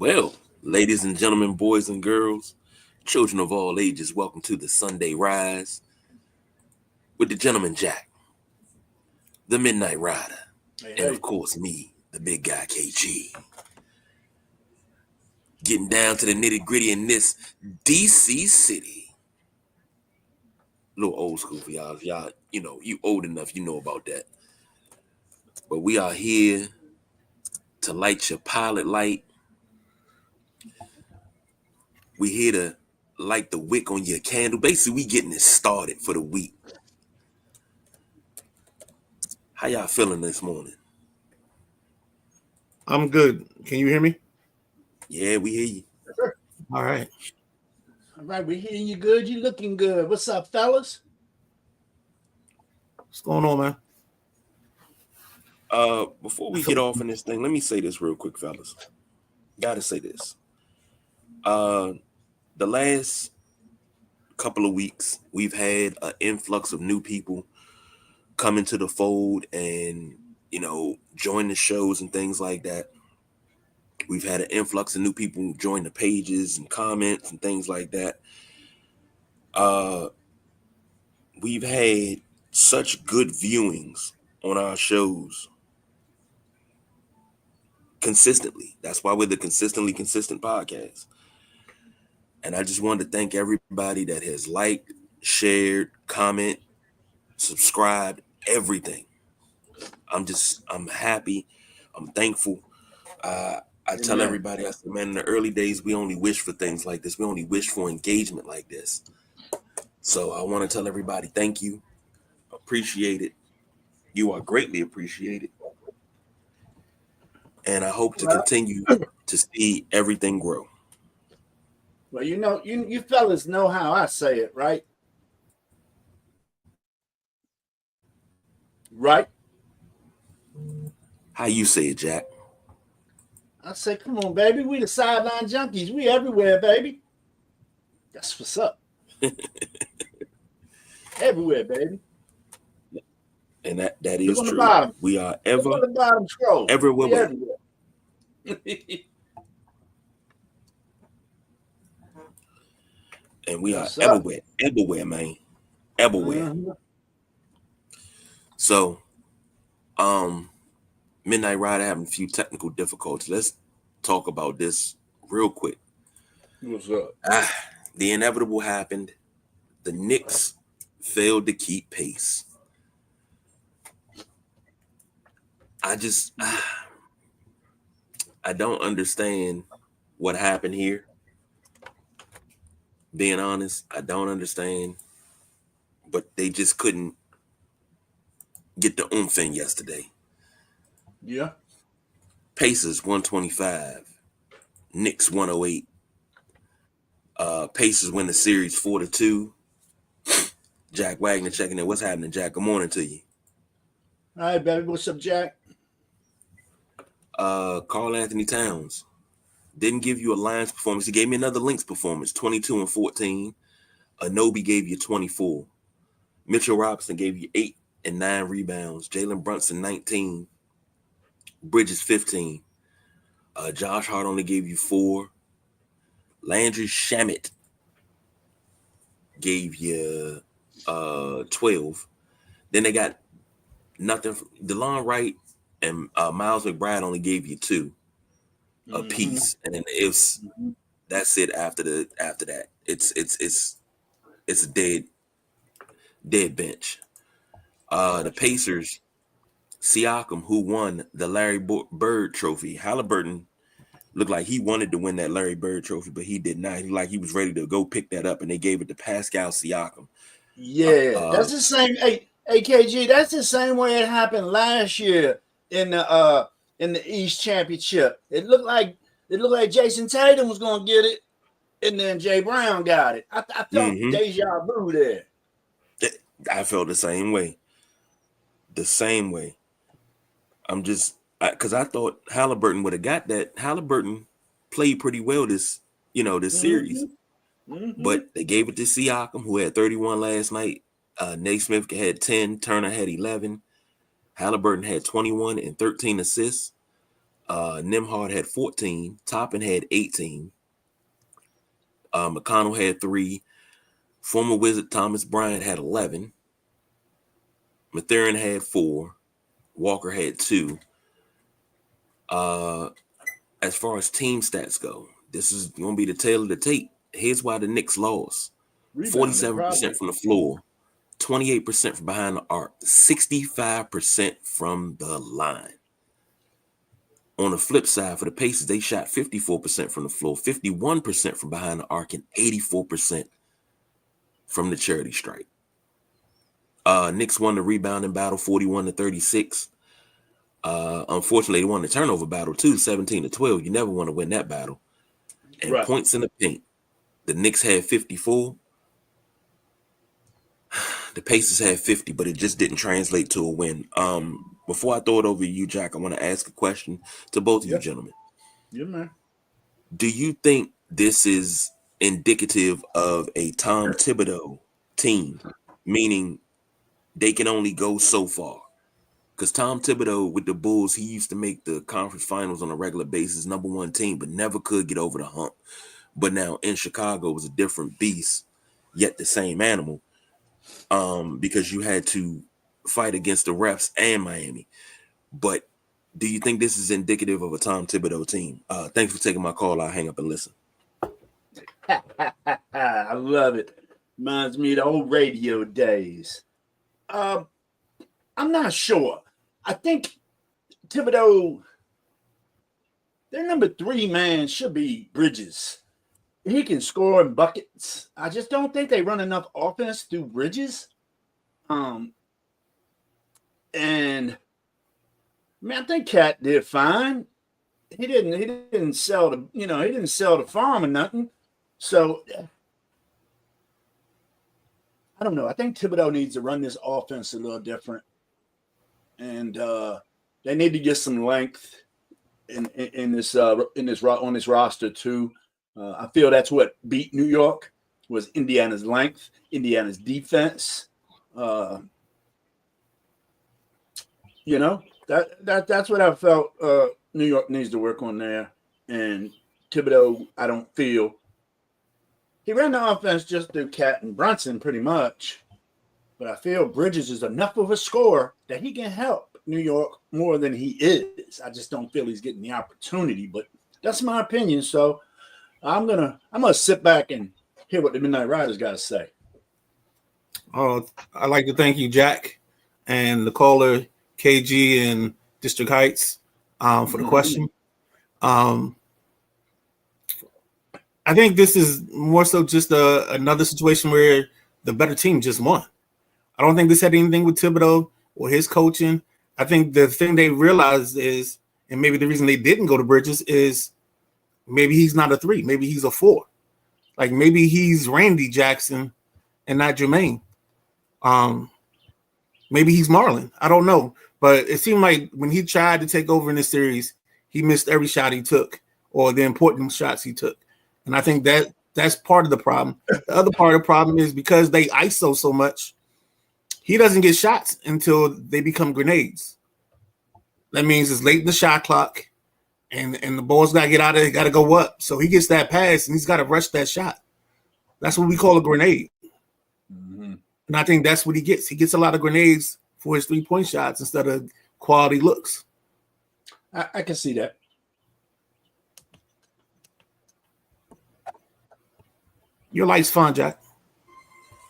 Well, ladies and gentlemen, boys and girls, children of all ages, welcome to the Sunday Rise with the gentleman Jack, the Midnight Rider, Hey, and of hey. course me, the big guy KG. Getting down to the nitty gritty in this DC city. A little old school for y'all. If y'all, you old enough, you know about that. But we are here to light your pilot light. We here to light the wick on your candle. Basically, we getting it started for the week. How y'all feeling this morning? I'm good. Can you hear me? Yeah, we hear you. All right. All right, we're hearing you good. You looking good. What's up, fellas? What's going on, man? Before we get off in this thing, let me say this real quick, fellas. Gotta say this. The last couple of weeks, we've had an influx of new people come into the fold and, join the shows and things like that. We've had an influx of new people join the pages and comments and things like that. We've had such good viewings on our shows consistently. That's why we're the consistently consistent podcast. And I just wanted to thank everybody that has liked, shared, comment, subscribed, everything. I'm happy. I'm thankful. I tell Amen. everybody, I said, man, in the early days, we only wish for things like this. We only wish for engagement like this. So I want to tell everybody, thank you. Appreciate it. You are greatly appreciated. And I hope to continue to see everything grow. Well, you fellas know how I say it, right? Right? How you say it, Jack? I say, come on, baby. We the sideline junkies. We everywhere, baby. That's what's up. Everywhere, baby. And that Look is on the true. bottom. We are Look on the bottom scroll. everywhere. We everywhere. And we What's are up? everywhere, man. Everywhere. Mhm. So, Midnight Rider having a few technical difficulties. Let's talk about this real quick. What's up? The inevitable happened. The Knicks failed to keep pace. I don't understand what happened here. Being honest, I don't understand. But they just couldn't get the oomph in yesterday. Yeah. Pacers 125, Knicks 108. Pacers win the series 4-2. Jack Wagner checking in. What's happening, Jack? Good morning to you. All right, baby. What's up, Jack? Karl Anthony Towns didn't give you a Lions performance. He gave me another Lynx performance, 22 and 14. Anobi gave you 24. Mitchell Robinson gave you 8 and 9 rebounds. Jalen Brunson 19. Bridges 15. Josh Hart only gave you 4. Landry Shamet gave you 12. Then they got nothing. DeLon Wright and Miles McBride only gave you 2 apiece, and then that's it. After that, it's a dead bench. The Pacers, Siakam, who won the Larry Bird Trophy. Halliburton looked like he wanted to win that Larry Bird Trophy, but he did not. He was ready to go pick that up, and they gave it to Pascal Siakam. Yeah, that's the same. Hey, AKG, that's the same way it happened last year in the East Championship. It looked like Jason Tatum was gonna get it, and then Jay Brown got it. I felt deja vu there. I felt the same way. I'm just because I thought Halliburton would have got that. Halliburton played pretty well this series, but they gave it to Siakam, who had 31 last night. Naismith had 10. Turner had 11. Halliburton had 21 and 13 assists. Nembhard had 14. Toppin had 18. McConnell had 3. Former Wizard Thomas Bryant had 11. Mathurin had 4. Walker had 2. As far as team stats go, this is going to be the tail of the tape. Here's why the Knicks lost. 47% from the floor, 28% from behind the arc, 65% from the line. On the flip side, for the Pacers, they shot 54% from the floor, 51% from behind the arc, and 84% from the charity stripe. Knicks won the rebounding battle 41-36. Unfortunately, they won the turnover battle too, 17-12. You never want to win that battle. And points in the paint, the Knicks had 54. The Pacers had 50, but it just didn't translate to a win. Before I throw it over to you, Jack, I want to ask a question to both of you gentlemen. Yeah, man. Do you think this is indicative of a Tom Thibodeau team, meaning they can only go so far? Because Tom Thibodeau with the Bulls, he used to make the conference finals on a regular basis, number 1 team, but never could get over the hump. But now in Chicago, it was a different beast, yet the same animal. Because you had to fight against the refs and Miami. But do you think this is indicative of a Tom Thibodeau team? Thanks for taking my call. I'll hang up and listen. I love it. Reminds me of the old radio days. I'm not sure. I think Thibodeau, their number 3 man should be Bridges. He can score in buckets. I just don't think they run enough offense through Bridges. And I think Cat did fine. He didn't sell the farm or nothing. So I don't know. I think Thibodeau needs to run this offense a little different. And they need to get some length in this on this roster too. I feel that's what beat New York was Indiana's length, Indiana's defense. That's what I felt New York needs to work on there. And Thibodeau, I don't feel he ran the offense just through Cat and Brunson pretty much. But I feel Bridges is enough of a scorer that he can help New York more than he is. I just don't feel he's getting the opportunity. But that's my opinion. So I'm gonna sit back and hear what the Midnight Riders got to say. I'd like to thank you, Jack, and the caller KG and District Heights for the question. I think this is more so just another situation where the better team just won. I don't think this had anything with Thibodeau or his coaching. I think the thing they realized is, and maybe the reason they didn't go to Bridges is maybe he's not a 3. Maybe he's a 4. Like maybe he's Randy Jackson and not Jermaine. Maybe he's Marlon. I don't know. But it seemed like when he tried to take over in this series, he missed every shot he took or the important shots he took. And I think that's part of the problem. The other part of the problem is because they ISO so much, he doesn't get shots until they become grenades. That means it's late in the shot clock. And the ball's got to get out of it, got to go up. So he gets that pass, and he's got to rush that shot. That's what we call a grenade. Mm-hmm. And I think that's what he gets. He gets a lot of grenades for his 3-point shots instead of quality looks. I can see that. Your light's fun, Jack.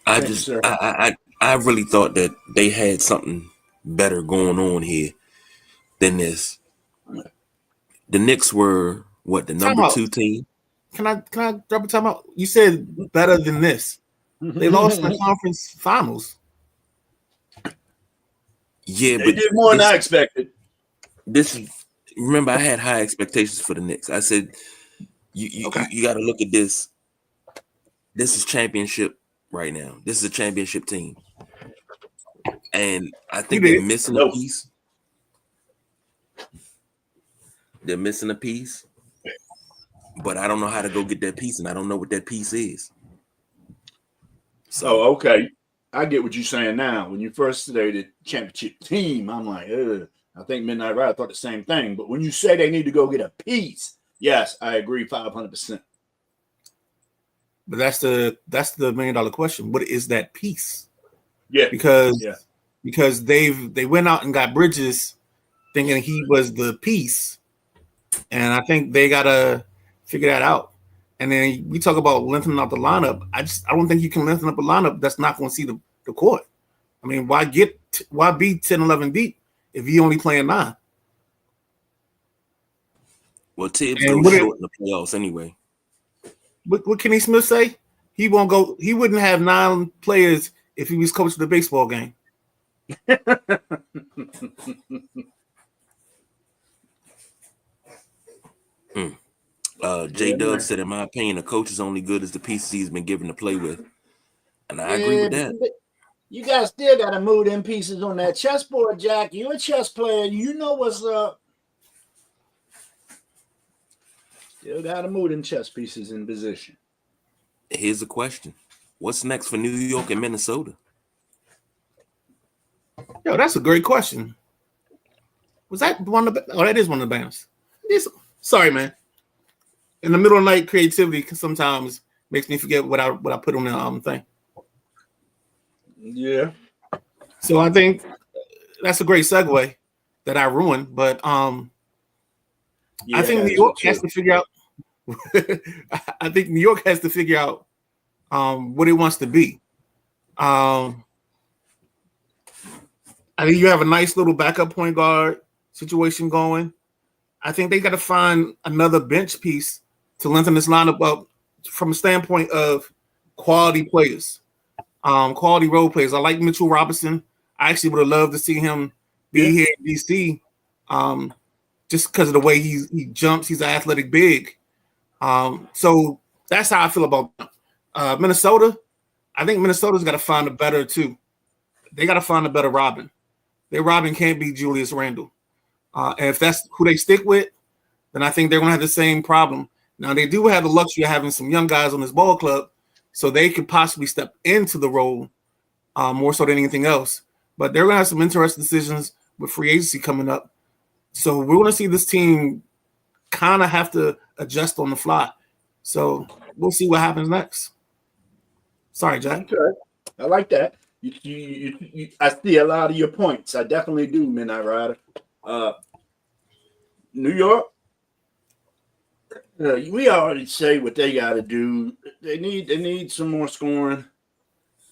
I really thought that they had something better going on here than this. The Knicks were what, the number 2 team? Can I drop a timeout? You said better than this. They lost in the conference finals. Yeah, they did more than I expected. Remember, I had high expectations for the Knicks. I said, you got to look at this. This is championship right now. This is a championship team, and I think they're missing a piece. They're missing a piece, but I don't know how to go get that piece, and I don't know what that piece is. So, okay. I get what you're saying now. When you first stated championship team, I'm like, I think Midnight Rider thought the same thing. But when you say they need to go get a piece, yes, I agree 500%. But that's the $1 million question. What is that piece? Yeah, because they went out and got Bridges, thinking he was the piece, and I think they gotta figure that out. And then we talk about lengthening out the lineup. I don't think you can lengthen up a lineup that's not going to see the court. I mean, why be 10, 11 deep if you only playing 9? Well, Tibbs goes short in the playoffs anyway. What Kenny Smith say? He won't go. He wouldn't have 9 players if he was coaching the baseball game. J-Dub said, in my opinion, a coach is only good as the pieces he's been given to play with. And I agree with that. You guys still got to move them pieces on that chessboard, Jack. You're a chess player. You know what's up. Still got to move them chess pieces in position. Here's a question. What's next for New York and Minnesota? Yo, that's a great question. Was that one of the... Oh, that is one of the banners. Sorry, man. In the middle of the night, creativity sometimes makes me forget what I put on the thing. Yeah. So I think that's a great segue that I ruined, but I think New York has to figure out. I think New York has to figure out what it wants to be. I think you have a nice little backup point guard situation going. I think they got to find another bench piece to lengthen this lineup up from a standpoint of quality players, quality role players. I like Mitchell Robinson. I actually would have loved to see him be here in DC, just because of the way he jumps. He's an athletic big. So that's how I feel about Minnesota. I think Minnesota's got to find a better too. They got to find a better Robin. Their Robin can't be Julius Randle. And if that's who they stick with, then I think they're going to have the same problem. Now, they do have the luxury of having some young guys on this ball club, so they could possibly step into the role more so than anything else. But they're going to have some interesting decisions with free agency coming up. So we're going to see this team kind of have to adjust on the fly. So we'll see what happens next. Sorry, Jack. Okay. I like that. I see a lot of your points. I definitely do, Midnight Rider. New York, we already say what they got to do. They need some more scoring,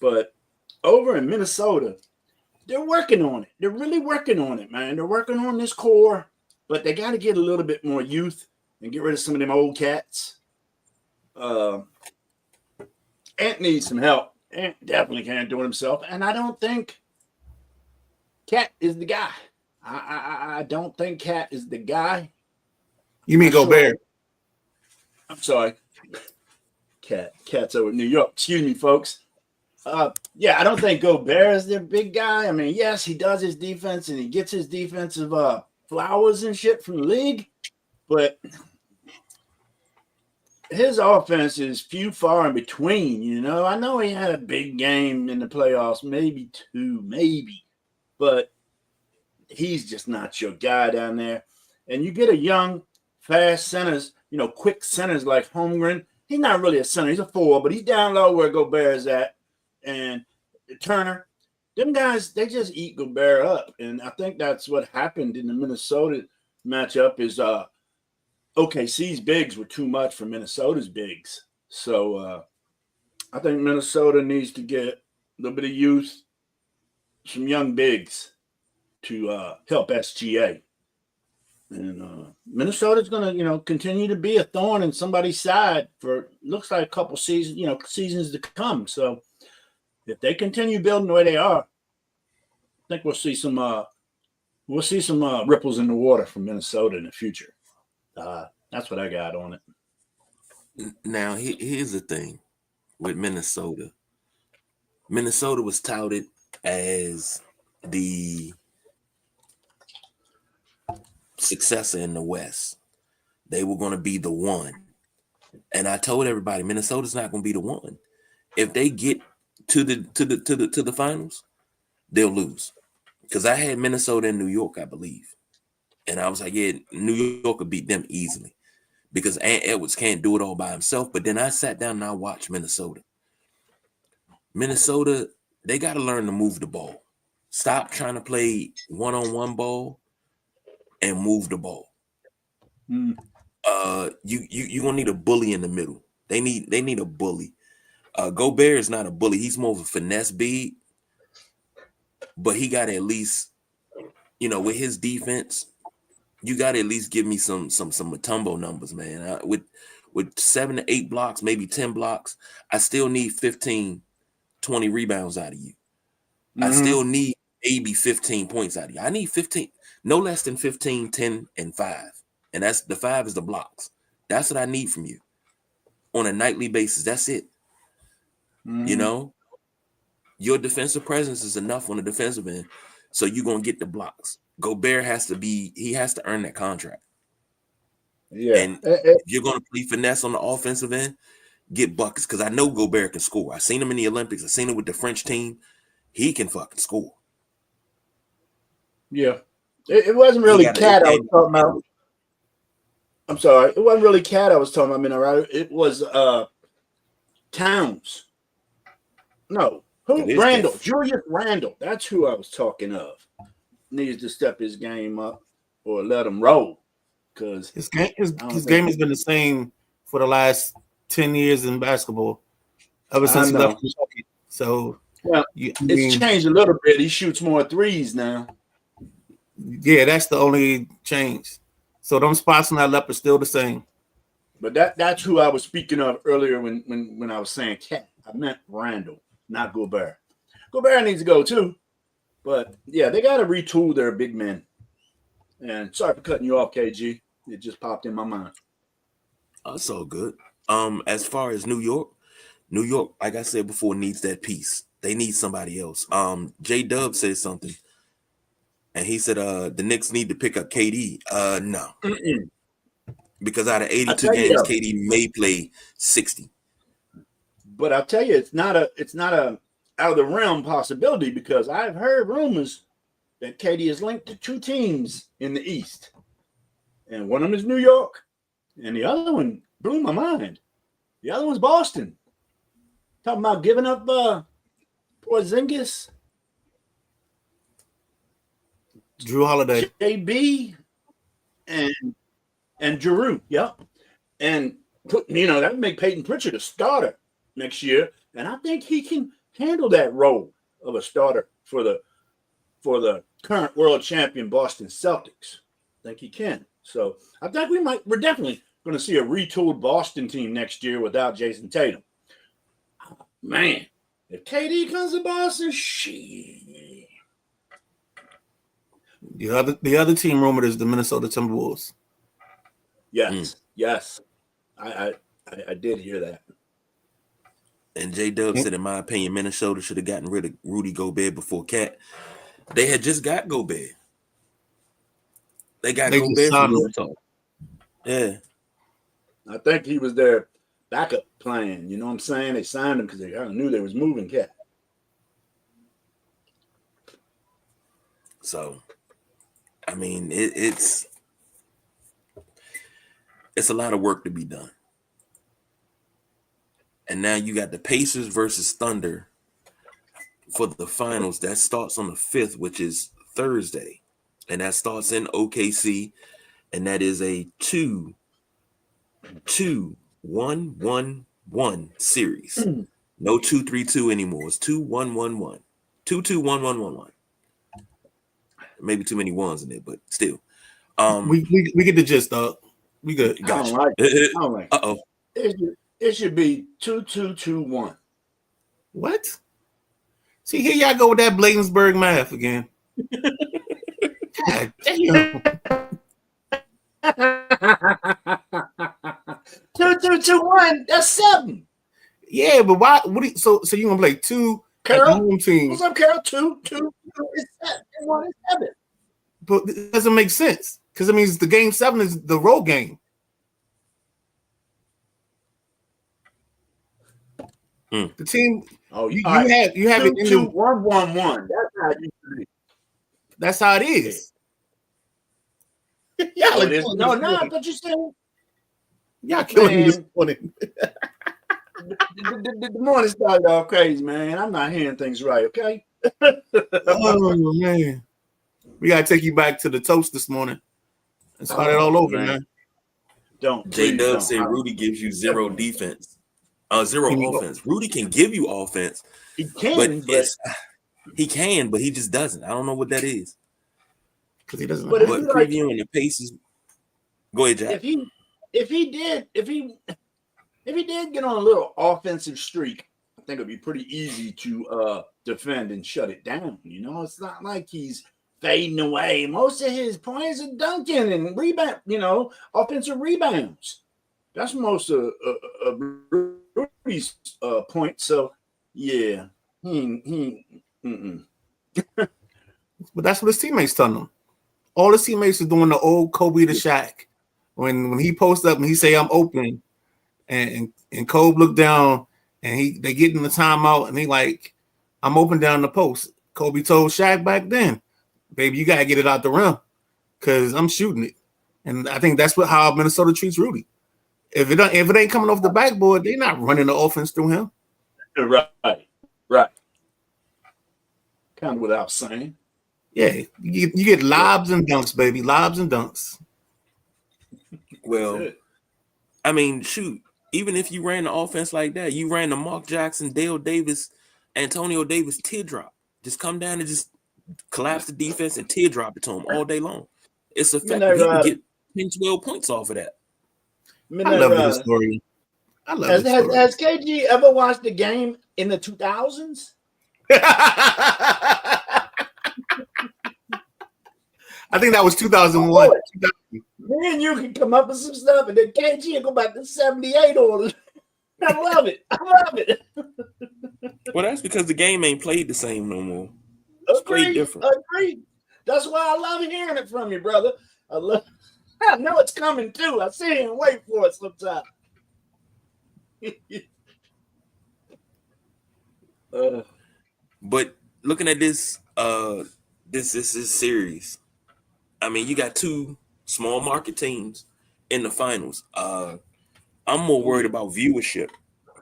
but over in Minnesota, they're working on it. They're really working on it, man. They're working on this core, but they got to get a little bit more youth and get rid of some of them old cats. Ant needs some help. Ant definitely can't do it himself, and I don't think Cat is the guy. I don't think Cat is the guy. You mean Gobert? I'm sorry. Cat's over in New York. Excuse me, folks. Yeah, I don't think Gobert is their big guy. I mean, yes, he does his defense and he gets his defensive flowers and shit from the league, but his offense is few far in between, you know. I know he had a big game in the playoffs, maybe 2, but he's just not your guy down there. And you get a young, fast centers, quick centers like Holmgren. He's not really a center. He's a 4, but he's down low where Gobert is at. And Turner, them guys, they just eat Gobert up. And I think that's what happened in the Minnesota matchup is OKC's bigs were too much for Minnesota's bigs. So I think Minnesota needs to get a little bit of youth, some young bigs to help SGA. And Minnesota's going to, continue to be a thorn in somebody's side for looks like a couple seasons, seasons to come. So if they continue building the way they are, I think we'll see some ripples in the water from Minnesota in the future. That's what I got on it. Now, here's the thing with Minnesota. Minnesota was touted as the successor in the West. They were going to be the one. And I told everybody, Minnesota's not going to be the one. If they get to the finals, they'll lose. because I had Minnesota and New York, I believe. And I was like, yeah, New York could beat them easily because Ant Edwards can't do it all by himself. But then I sat down and I watched Minnesota. Minnesota, they got to learn to move the ball. Stop trying to play one-on-one ball and move the ball. Mm. You gonna need a bully in the middle. They need a bully. Gobert is not a bully. He's more of a finesse big, but he got to at least, with his defense, you got to at least give me some Mutombo numbers, man. With 7 to 8 blocks, maybe 10 blocks, I still need 15, 20 rebounds out of you. Mm-hmm. I still need maybe 15 points out of you. I need 15, no less than 15, 10, and 5. And that's the 5 is the blocks. That's what I need from you on a nightly basis. That's it. Mm-hmm. Your defensive presence is enough on the defensive end, so you're gonna get the blocks. Gobert has to earn that contract. Yeah. And if you're gonna play finesse on the offensive end, get buckets. Because I know Gobert can score. I seen him in the Olympics. I seen him with the French team. He can fucking score. Yeah. It wasn't really Cat I was talking about. I'm sorry. It wasn't really Cat I was talking about, right? It was Towns. No. Who? Randall. Julius Randall. That's who I was talking of. Needs to step his game up or let him roll. Because his game has been the same for the last 10 years in basketball. Ever since he left Kentucky. So it's changed a little bit. He shoots more threes now. Yeah, that's the only change. So them spots in that left are still the same. But that's who I was speaking of earlier when I was saying Cat. I meant Randall, not Gobert. Gobert needs to go too. But yeah, they got to retool their big men. And sorry for cutting you off, KG. It just popped in my mind. That's all good. As far as New York, like I said before, needs that piece. They need somebody else. J-Dub said something. And he said the Knicks need to pick up KD. No. Mm-mm. Because out of 82 games, KD may play 60. But I'll tell you, it's not a out of the realm possibility because I've heard rumors that KD is linked to 2 teams in the East. And one of them is New York. And the other one blew my mind. The other one's Boston. Talking about giving up Porzingis. Drew Holiday. JB and Giroux. Yep. And that would make Peyton Pritchard a starter next year. And I think he can handle that role of a starter for the current world champion Boston Celtics. I think he can. So I think we're definitely going to see a retooled Boston team next year without Jason Tatum. Man, if KD comes to Boston, shit. The other team rumored is the Minnesota Timberwolves. Yes. I did hear that. And J-Dub said, in my opinion, Minnesota should have gotten rid of Rudy Gobert before Cat. They had just got Gobert. They got Gobert from Utah. Yeah. I think he was their backup plan. You know what I'm saying? They signed him because they kind of knew they was moving Cat. So, I mean, it's a lot of work to be done. And now you got the Pacers versus Thunder for the finals. That starts on the 5th, which is Thursday. And that starts in OKC. And that is a 2-2-1-1-1 series. No 2-3-2 anymore. It's 2-1-1-1. 2-2-1-1-1-1. Maybe too many ones in there, but still. We get the gist, dog. We good. Gotcha. I don't like it. Uh-oh. It should be 2-2-2-1. What? See, here y'all go with that Bladensburg math again. God damn. 2-2-2-1. That's 7. Yeah, but why? So you gonna play 2 Carol? home teams? What's up, Carol? 2 is 1 is 7. But it doesn't make sense because it means the game 7 is the road game. The team. Oh, you have it in 2-2-1-1-1. That's how it used to be. That's how it is. Yeah, it is. No, but you said y'all killing me this morning. The morning started all crazy, man. I'm not hearing things right, okay? Oh man. We gotta take you back to the toast this morning and start it all over, man. Don't. J-Dub said Rudy gives you zero defense. Zero offense. Rudy can give you offense. He can, but he can, but he just doesn't. I don't know what that is. Because he doesn't. But previewing the Pacers. Go ahead, Jack. If he did get on a little offensive streak, I think it'd be pretty easy to defend and shut it down. You know, it's not like he's fading away. Most of his points are dunking and rebound. You know, offensive rebounds. That's most of Rudy's points. So yeah, he. But that's what his teammates tell him. All his teammates are doing the old Kobe to Shaq. When he posts up and he say I'm open, and Kobe look down and they get in the timeout and he like, I'm open down the post. Kobe told Shaq back then, baby, you gotta get it out the rim because I'm shooting it. And I think that's how Minnesota treats Rudy. If it ain't coming off the backboard, they're not running the offense through him. Right. Kind of without saying. Yeah, you get lobs and dunks, baby. Lobs and dunks. Well, I mean, shoot. Even if you ran the offense like that, you ran the Mark Jackson, Dale Davis, Antonio Davis teardrop. Just come down and just collapse the defense and teardrop it to him all day long. It's effective. He can get 10, 12 points off of that. I love the story. I love it. Has KG ever watched a game in the 2000s? I think that was 2001. Then you can come up with some stuff, and then KG will go back to 78 on it. I love it. Well, that's because the game ain't played the same no more. It's played different. Agreed. That's why I love hearing it from you, brother. I know it's coming too. I sit here and wait for it sometimes. But looking at this series, I mean, you got two small market teams in the finals. I'm more worried about viewership,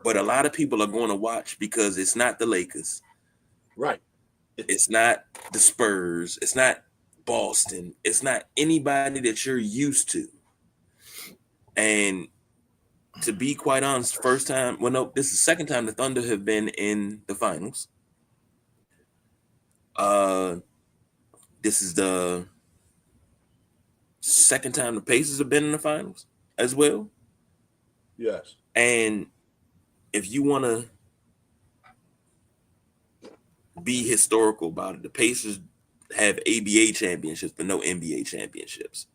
but a lot of people are going to watch because it's not the Lakers, right? It's not the Spurs. It's not Boston. It's not anybody that you're used to. And to be quite honest, this is the second time the Thunder have been in the finals. This is the second time the Pacers have been in the finals as well. Yes. And if you want to be historical about it, the Pacers have ABA championships, but no NBA championships.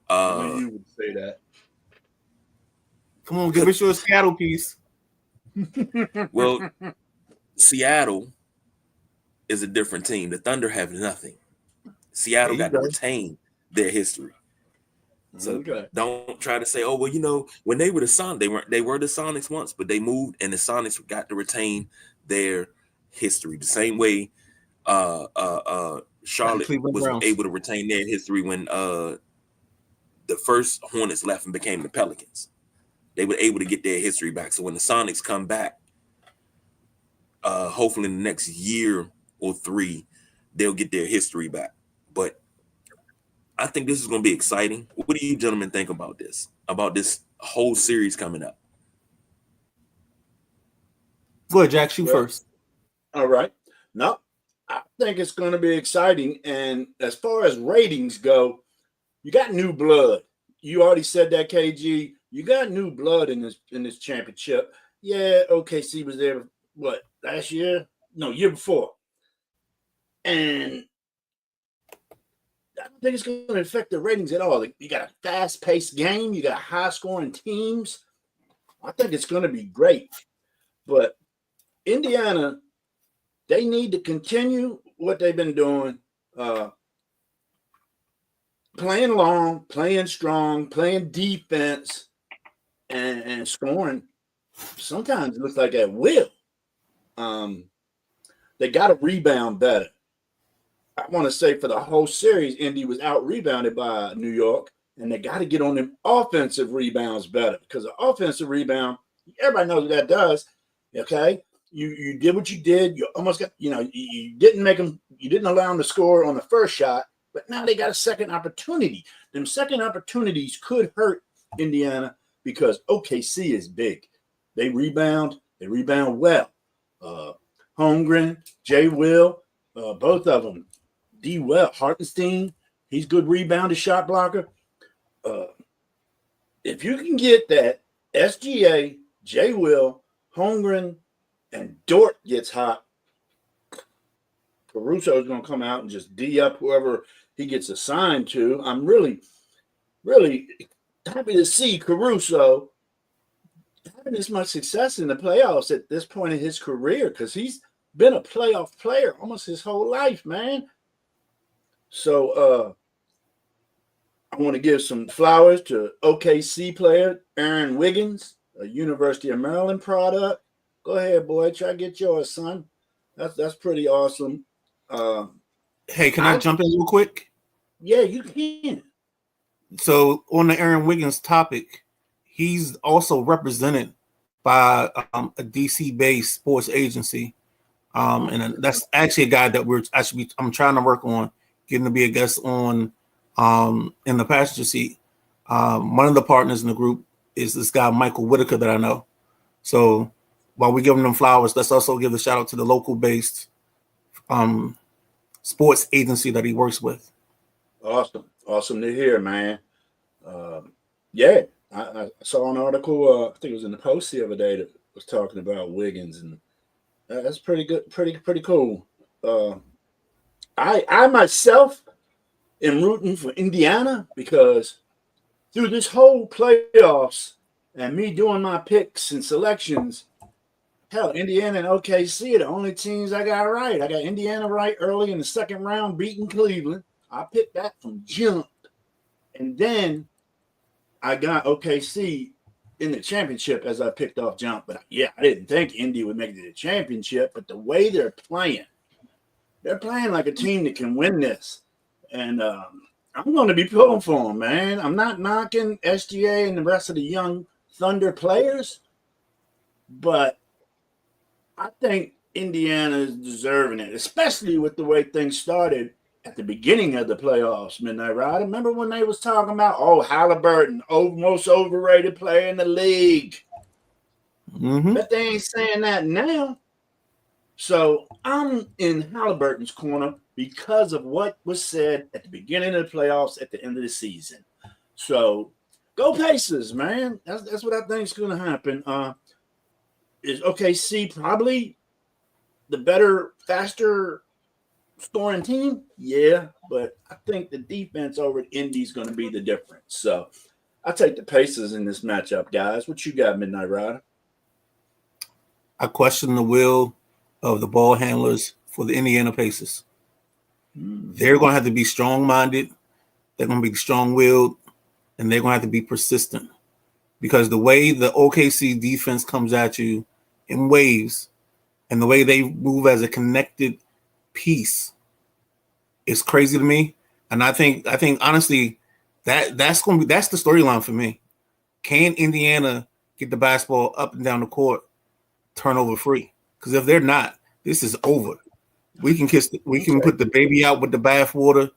You would say that. Come on, give us your Seattle piece. Well, Seattle is a different team. The Thunder have nothing. Seattle got to retain their history. So don't try to say, oh, well, you know, when they were the Sonics, they were the Sonics once, but they moved and the Sonics got to retain their history. The same way Charlotte was able to retain their history when the first Hornets left and became the Pelicans. They were able to get their history back. So when the Sonics come back, hopefully in the next year or 3, they'll get their history back. But I think this is going to be exciting. What do you gentlemen think about this whole series coming up? Go ahead, Jack. Shoot first. All right. No, I think it's going to be exciting. And as far as ratings go, you got new blood. You already said that, KG. You got new blood in this championship. Yeah, OKC was there, last year? No, year before. And I don't think it's going to affect the ratings at all. You got a fast-paced game. You got high-scoring teams. I think it's going to be great. But Indiana, they need to continue what they've been doing. Playing long, playing strong, playing defense, and scoring. Sometimes it looks like at will. They got to rebound better. I want to say for the whole series, Indy was out rebounded by New York, and they got to get on them offensive rebounds better because the offensive rebound, everybody knows what that does. Okay, you did what you did. You almost got, you didn't make them, you didn't allow them to score on the first shot, but now they got a second opportunity. Them second opportunities could hurt Indiana because OKC is big. They rebound well. Holmgren, Jay Will, both of them. D. Well, Hartenstein, he's good rebounder, shot blocker. If you can get that SGA, Jay Will, Holmgren, and Dort gets hot, Caruso is going to come out and just D up whoever he gets assigned to. I'm really, really happy to see Caruso having this much success in the playoffs at this point in his career because he's been a playoff player almost his whole life, man. So I want to give some flowers to OKC player Aaron Wiggins, a University of Maryland product. Go ahead, boy. Try to get yours, son. That's pretty awesome. Hey, can I jump in real quick? Yeah, you can. So on the Aaron Wiggins topic, he's also represented by a DC-based sports agency, and that's actually a guy that I'm trying to work on getting to be a guest on in the passenger seat. One of the partners in the group is this guy Michael Whitaker that I know. So while we're giving them flowers, let's also give a shout out to the local-based sports agency that he works with. Awesome to hear, man. Yeah, I saw an article. I think it was in the Post the other day that was talking about Wiggins, and that's pretty good, pretty cool. I myself am rooting for Indiana because through this whole playoffs and me doing my picks and selections, hell, Indiana and OKC are the only teams I got right. I got Indiana right early in the second round, beating Cleveland. I picked that from jump. And then I got OKC in the championship as I picked off jump. But yeah, I didn't think Indy would make it to the championship. But the way they're playing like a team that can win this. And I'm going to be pulling for them, man. I'm not knocking SGA and the rest of the young Thunder players. But I think Indiana is deserving it, especially with the way things started at the beginning of the playoffs, Midnight Rider. Remember when they was talking about, Halliburton, most overrated player in the league. Mm-hmm. But they ain't saying that now. So I'm in Halliburton's corner because of what was said at the beginning of the playoffs at the end of the season. So go Pacers, man. That's what I think is going to happen. Is OKC probably the better, faster scoring team? Yeah, but I think the defense over at Indy is going to be the difference. So I take the Pacers in this matchup, guys. What you got, Midnight Rider? I question the will of the ball handlers for the Indiana Pacers. They're going to have to be strong-minded. They're going to be strong-willed, and they're going to have to be persistent because the way the OKC defense comes at you in waves and the way they move as a connected piece is crazy to me. And I think honestly that's the storyline for me. Can Indiana get the basketball up and down the court turnover free? Because if they're not, this is over. We can put the baby out with the bathwater.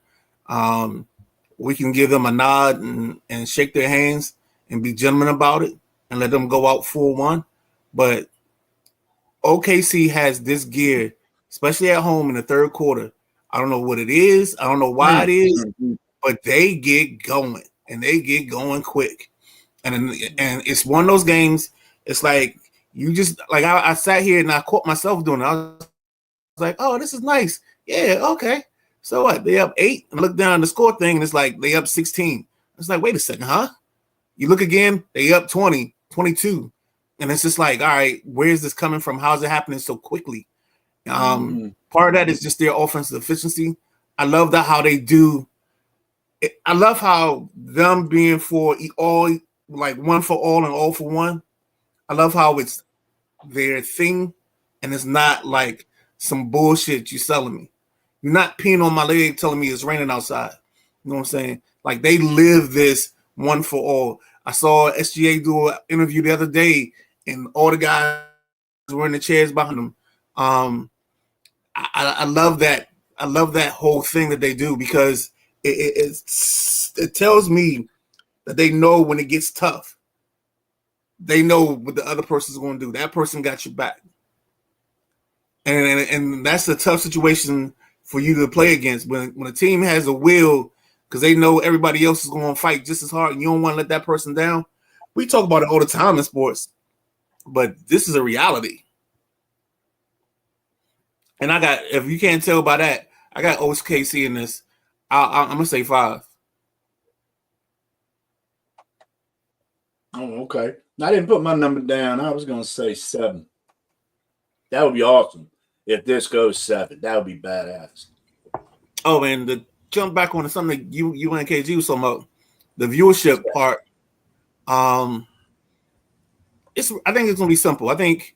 We can give them a nod and shake their hands and be gentlemen about it and let them go out 4-1. But OKC has this gear, especially at home in the third quarter. I don't know what it is. I don't know why it is, but they get going and they get going quick. And it's one of those games. It's like you just like I sat here and I caught myself doing it. I was like, oh, this is nice. Yeah, okay. So what? They up 8 and look down the score thing and it's like they up 16. It's like, wait a second, huh? You look again, they up 20, 22. And it's just like, all right, where is this coming from? How's it happening so quickly? Part of that is just their offensive efficiency. I love that how they do. I love how them being for all, like one for all and all for one. I love how it's their thing and it's not like some bullshit you selling me. You're not peeing on my leg telling me it's raining outside. You know what I'm saying? Like they live this one for all. I saw SGA do an interview the other day, and all the guys were in the chairs behind them. I love that. I love that whole thing that they do because it tells me that they know when it gets tough. They know what the other person's going to do. That person got your back. And that's a tough situation for you to play against. When a team has a will, because they know everybody else is going to fight just as hard, and you don't want to let that person down. We talk about it all the time in sports, but this is a reality. And I got, if you can't tell by that, I got OKC in this. I'm going to say 5. Oh, okay. I didn't put my number down. I was going to say 7. That would be awesome if this goes 7. That would be badass. Oh, and to jump back on something that you and KG was talking about, the viewership part. I think it's going to be simple. I think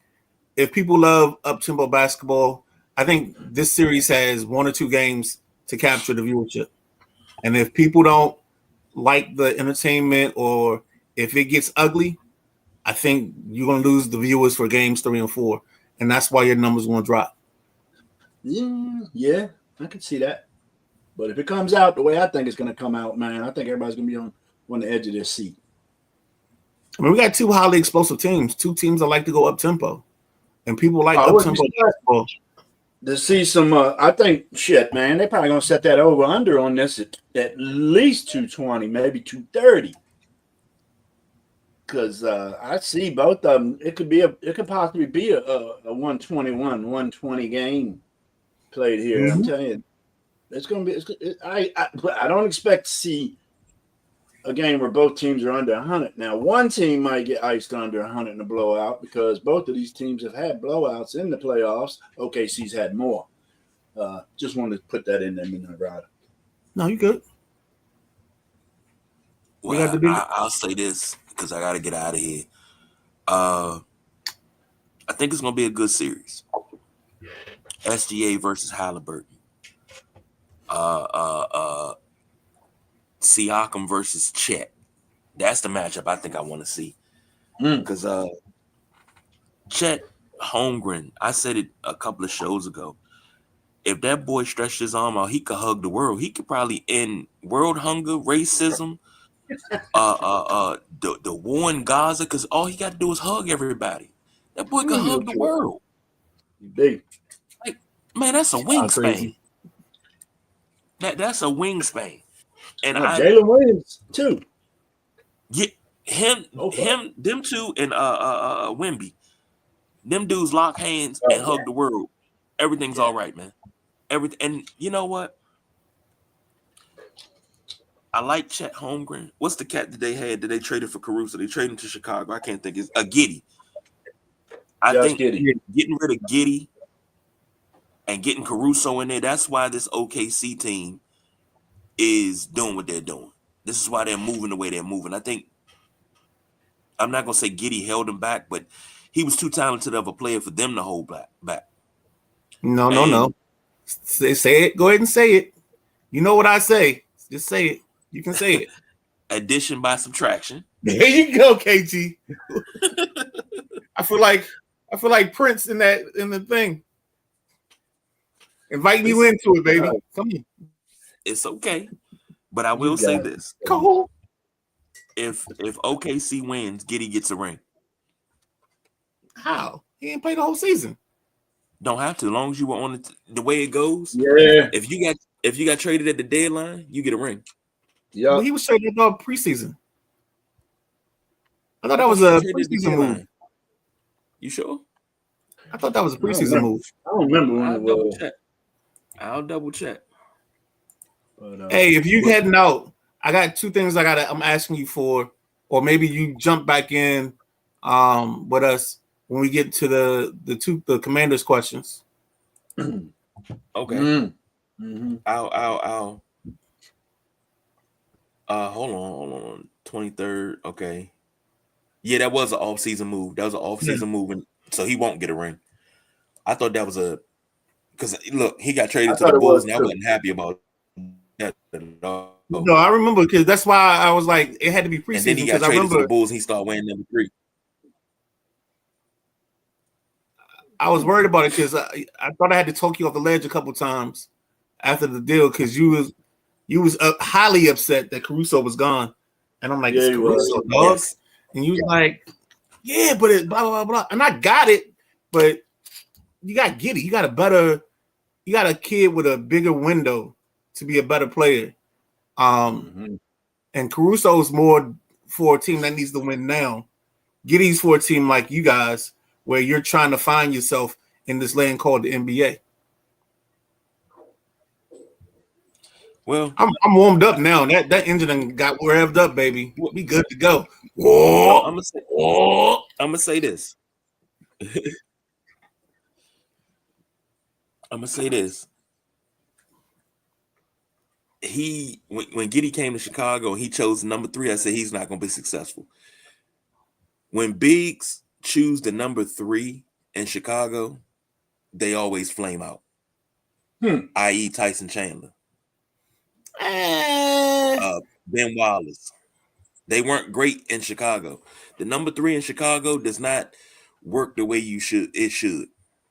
if people love up-tempo basketball, I think this series has 1 or 2 games to capture the viewership. And if people don't like the entertainment or if it gets ugly, I think you're going to lose the viewers for games 3 and 4. And that's why your numbers going to drop. Yeah, I can see that. But if it comes out the way I think it's going to come out, man, I think everybody's going to be on the edge of their seat. I mean, we got 2 highly explosive teams, 2 teams that like to go up-tempo. And people like up-tempo basketball. To see some, I think, shit, man, they probably going to set that over-under on this at least 220, maybe 230. Because I see both of them. It could possibly be a 121, 120 game played here. Mm-hmm. I'm telling you, it's going to be. I don't expect to see a game where both teams are under 100. Now, one team might get iced under 100 in a blowout because both of these teams have had blowouts in the playoffs. OKC's had more. Just wanted to put that in there, Minnesota. No, you good. Well, I'll say this because I got to get out of here. I think it's going to be a good series. SGA versus Halliburton. Siakam versus Chet. That's the matchup I think I want to see. Because Chet Holmgren, I said it a couple of shows ago. If that boy stretched his arm out, he could hug the world. He could probably end world hunger, racism, the war in Gaza, because all he got to do is hug everybody. That boy could hug the world. Big. Like, man, that's a wingspan. That's a wingspan. And Jalen Williams too. Yeah, them two, and Wemby. Them dudes lock hands and hug the world. Everything's all right, man. Everything. And you know what? I like Chet Holmgren. What's the cat that they had that they traded for Caruso? They traded him to Chicago. I can't think. It's Giddey. I think getting rid of Giddey and getting Caruso in there, that's why this OKC team is doing what they're doing. This is why they're moving the way they're moving. I think, I'm not going to say Giddey held him back, but he was too talented of a player for them to hold back. No. Say it. Go ahead and say it. You know what I say. Just say it. You can say it. Addition by subtraction. There you go, KG. I feel like Prince in the thing. Inviting you into it, baby. Come on. It's okay. But I will say this. Cool. If OKC wins, Giddey gets a ring. How? He ain't played the whole season. Don't have to, as long as you were on the way it goes. Yeah. If you got traded at the deadline, you get a ring. Yeah. Well, he was traded up preseason. I thought that was a preseason move. You sure? I thought that was a preseason move. I don't remember when it was. I'll double check. But, hey, if you heading out, I got 2 things I'm asking you for, or maybe you jump back in with us when we get to the Commanders questions. Okay. Mm-hmm. I'll hold on. 23rd. Okay. Yeah, that was an off-season move. That was an off-season move, and so he won't get a ring. I thought that was a Because look, he got traded I to thought the it was Bulls, and I too. wasn't happy about that at all. No, I remember because that's why I was like, it had to be And then preseason he because got I traded to the remember Bulls, and he started wearing number 3. I was worried about it because I thought I had to talk you off the ledge a couple times after the deal because you was highly upset that Caruso was gone, and I'm like, Yeah, it's he Caruso, was. dog, Yes. and you was like, yeah, but it blah blah blah, and I got it, but you got to get it. You got a kid with a bigger window to be a better player, and Caruso's more for a team that needs to win now. Giddey's for a team like you guys, where you're trying to find yourself in this land called the NBA. Well, I'm warmed up now. That engine done got revved up, baby. We good to go. I'm Whoa, gonna say, whoa. I'm gonna say this. I'm gonna say this. When Giddey came to Chicago, he chose number 3. I said he's not gonna be successful. When bigs choose the number 3 in Chicago, they always flame out. I.e., Tyson Chandler, Ben Wallace. They weren't great in Chicago. The number 3 in Chicago does not work the way it should.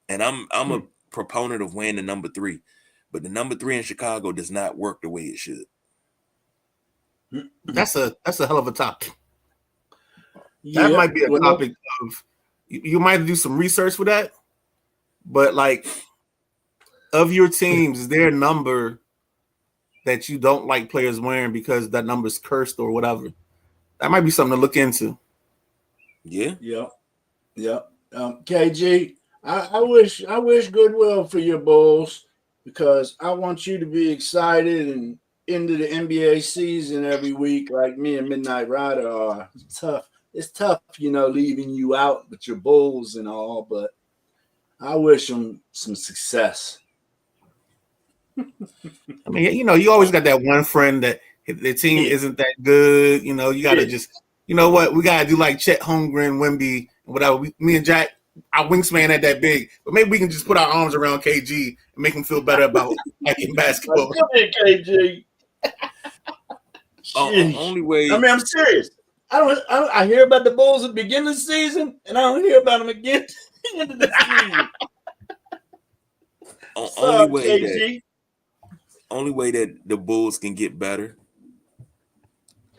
And I'm a proponent of wearing the number 3, but the number 3 in Chicago does not work the way it should. That's a hell of a topic. That might be a topic of you might do some research for that, but like of your teams, is there a number that you don't like players wearing because that number's cursed or whatever? That might be something to look into. Yeah. KG, I wish goodwill for your Bulls because I want you to be excited and into the NBA season every week like me and Midnight Rider are. It's tough, leaving you out with your Bulls and all, but I wish them some success. I mean, you always got that one friend that the team isn't that good. You got to just, what? We got to do like Chet Holmgren, Wemby, whatever. Me and Jack, our wingspan ain't that big, but maybe we can just put our arms around KG and make him feel better about liking basketball. Come here, KG. Only way. I mean, I'm serious. I hear about the Bulls at the beginning of the season, and I don't hear about them again at the end of the season. Only way that the Bulls can get better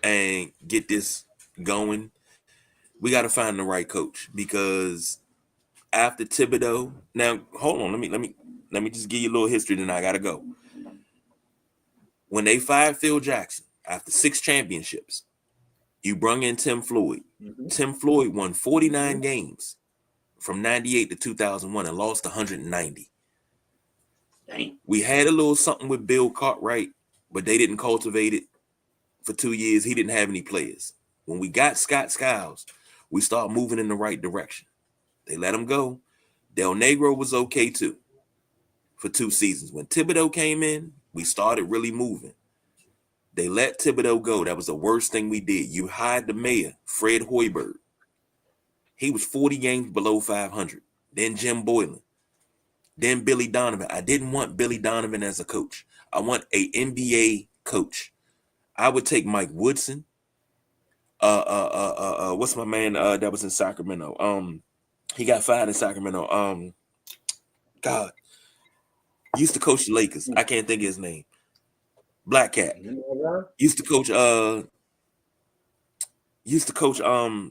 and get this going, we got to find the right coach, because after Thibodeau, now hold on, let me just give you a little history, then I gotta go. When they fired Phil Jackson after 6 championships, you brung in Tim Floyd. Tim Floyd won 49 games from 98 to 2001 and lost 190. Dang. We had a little something with Bill Cartwright, but they didn't cultivate it for 2 years. He didn't have any players. When we got Scott Skiles, we started moving in the right direction. They let him go. Del Negro was okay too for 2 seasons. When Thibodeau came in, we started really moving. They let Thibodeau go. That was the worst thing we did. You hired the mayor, Fred Hoiberg. He was 40 games below 500. Then Jim Boylan. Then Billy Donovan. I didn't want Billy Donovan as a coach. I want an NBA coach. I would take Mike Woodson. What's my man that was in Sacramento? He got fired in Sacramento. God. Used to coach the Lakers. I can't think of his name. Black Cat. Used to coach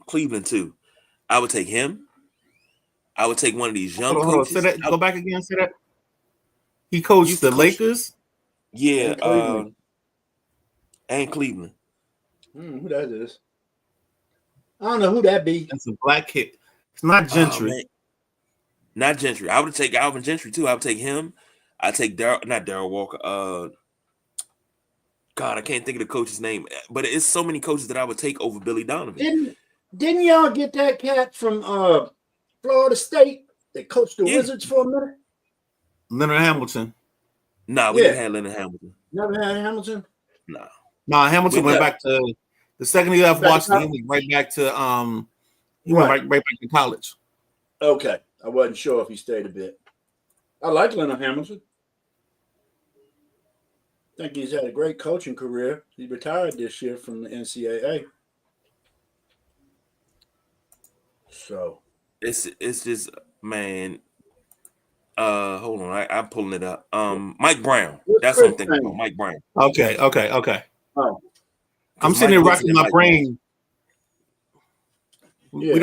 Cleveland too. I would take him. I would take one of these young coaches. Say that, go back again. Say that. He coached the Lakers. Yeah, and Cleveland. Who that is? I don't know who that be. That's a black kid. It's not Gentry. Not Gentry. I would take Alvin Gentry too. I would take him. I take Darryl Walker. God, I can't think of the coach's name, but it's so many coaches that I would take over Billy Donovan. Didn't y'all get that cat from Florida State that coached the Wizards for a minute? Leonard Hamilton. Nah, we didn't have Leonard Hamilton. Never had Hamilton? Nah, Hamilton went back to the second he left Washington. He went right back to went right back to college. Okay. I wasn't sure if he stayed a bit. I like Leonard Hamilton. I think he's had a great coaching career. He retired this year from the NCAA. So it's just, man. Hold on, I'm pulling it up. Mike Brown. That's what I'm thinking about. Mike Brown. Okay. Oh. I'm sitting there rocking my brain. Yeah, we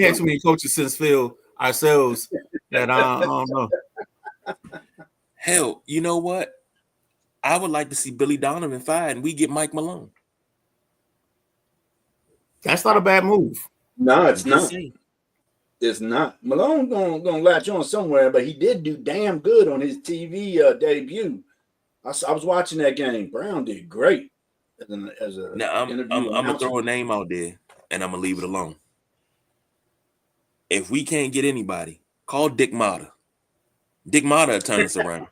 had too many coaches since Phil ourselves that I don't know. Hell, you know what? I would like to see Billy Donovan fired and we get Mike Malone. That's not a bad move. No, it's not. It's not. Malone gonna latch on somewhere, but he did do damn good on his TV debut. I was watching that game. Brown did great as a. Now I'm gonna throw a name out there, and I'm gonna leave it alone. If we can't get anybody, call Dick Motta. Dick Motta will turn us around.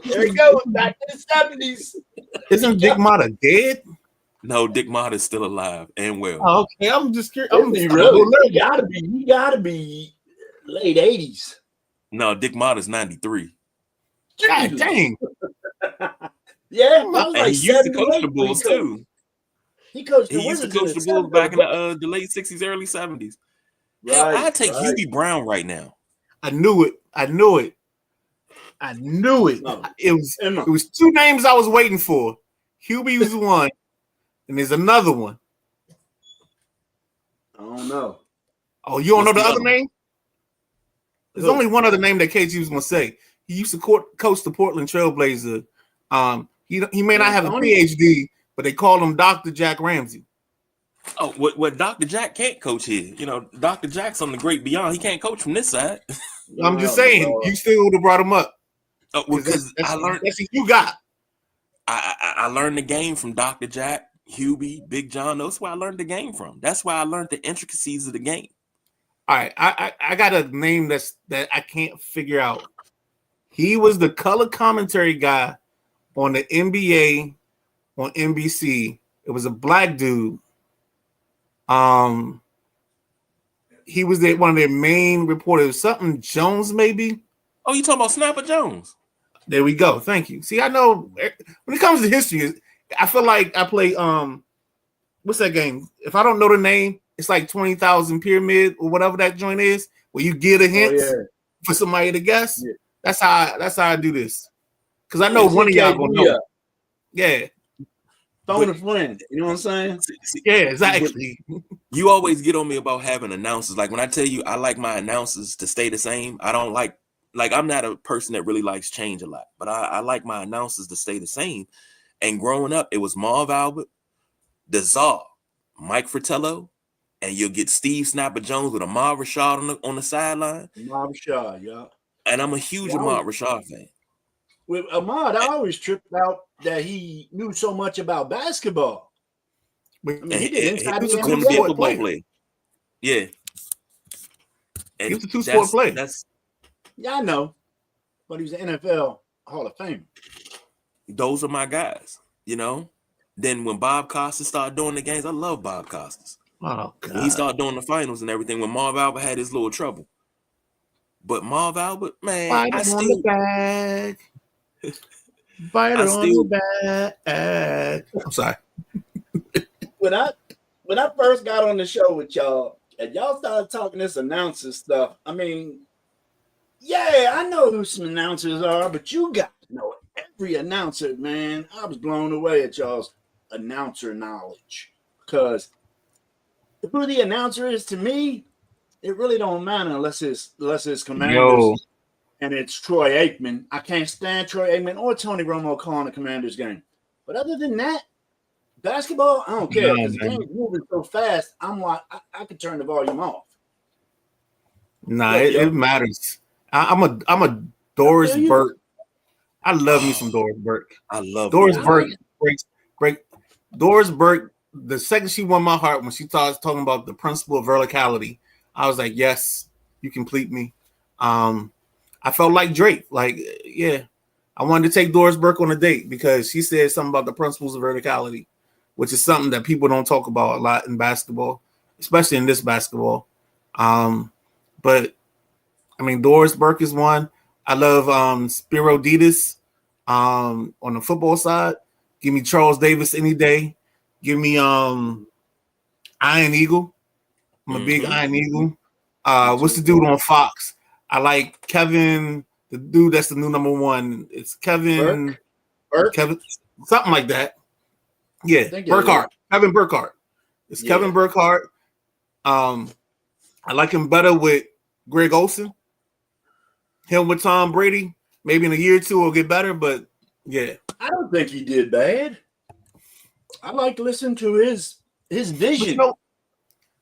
There you go. Back to the 70s. Isn't Dick Motta dead? No, Dick Motta is still alive and well. Oh, okay, I'm just curious. He gotta be late 80s. No, Dick Motta's 93. God dang. Yeah, and he used to coach the Bulls too. He used to coach the Bulls back in the late 60s, early 70s. Right, I'd take Hubie Brown right now. I knew it. No. It was two names I was waiting for. Hubie was one, and there's another one. I don't know. Oh, you don't know the other name? There's only one other name that KG was gonna say. He used to coach the Portland Trailblazer. He may not have a PhD, but they call him Dr. Jack Ramsey. Oh, what Dr. Jack can't coach here. You know, Dr. Jack's on the great beyond. He can't coach from this side. I'm just saying, you still would have brought him up. Oh, because I learned that's what you got. I learned the game from Dr. Jack, Hubie, Big John. That's where I learned the game from. That's why I learned the intricacies of the game. All right, I got a name that I can't figure out. He was the color commentary guy on the NBA on NBC. It was a black dude. He was one of their main reporters. Something Jones, maybe. Oh, you talking about Snapper Jones? There we go. Thank you. See, I know when it comes to history, I feel like I play what's that game? If I don't know the name, it's like 20,000 Pyramid or whatever that joint is, where you get a hint for somebody to guess. Yeah. That's how I do this. Because I know one of y'all gonna know. Yeah. Phone a friend. You know what I'm saying? Yeah, exactly. You always get on me about having announcers. Like when I tell you I like my announcers to stay the same, I don't like I'm not a person that really likes change a lot, but I like my announcers to stay the same. And growing up, it was Marv Albert, the Czar, Mike Fratello, and you'll get Steve Snapper Jones with Ahmad Rashad on the sideline. Ahmad Rashad, yeah. And I'm a huge Ahmad Rashad fan. With Ahmad, I always tripped out that he knew so much about basketball. I mean, he was a football player. Yeah. And he was a two-sport player. Yeah, I know. But he was an NFL Hall of Fame. Those are my guys, you know. Then when Bob Costas started doing the games, I love Bob Costas. Oh, God. When he started doing the finals and everything, when Marv Albert had his little trouble. But Marv Albert, man, Bite on the bag. Bite on the bag. I'm sorry. When I first got on the show with y'all, and y'all started talking this announcer stuff, I mean, yeah, I know who some announcers are, but you got to know every announcer, man. I was blown away at y'all's announcer knowledge. Because who the announcer is to me, it really don't matter unless it's Commanders and it's Troy Aikman. I can't stand Troy Aikman or Tony Romo calling the Commanders game. But other than that, basketball, I don't care because the game's moving so fast. I could turn the volume off. Nah, it matters. I'm a Doris Burke. I love me some Doris Burke. I love Doris Burke. Great. Doris Burke. The second she won my heart when she started talking about the principle of verticality, I was like, yes, you complete me. I felt like Drake. Like, yeah, I wanted to take Doris Burke on a date because she said something about the principles of verticality, which is something that people don't talk about a lot in basketball, especially in this basketball. But I mean, Doris Burke is one. I love Spiro Ditas on the football side. Give me Charles Davis any day. Give me Iron Eagle. I'm a big Iron Eagle. What's the dude on Fox? I like Kevin, the dude that's the new number one. It's Kevin Burke? Kevin, something like that. Yeah, Burkhart. Kevin Burkhart. It's Kevin Burkhart. I like him better with Greg Olson. Him with Tom Brady. Maybe in a year or two will get better, but yeah. I don't think he did bad. I like listening to his vision.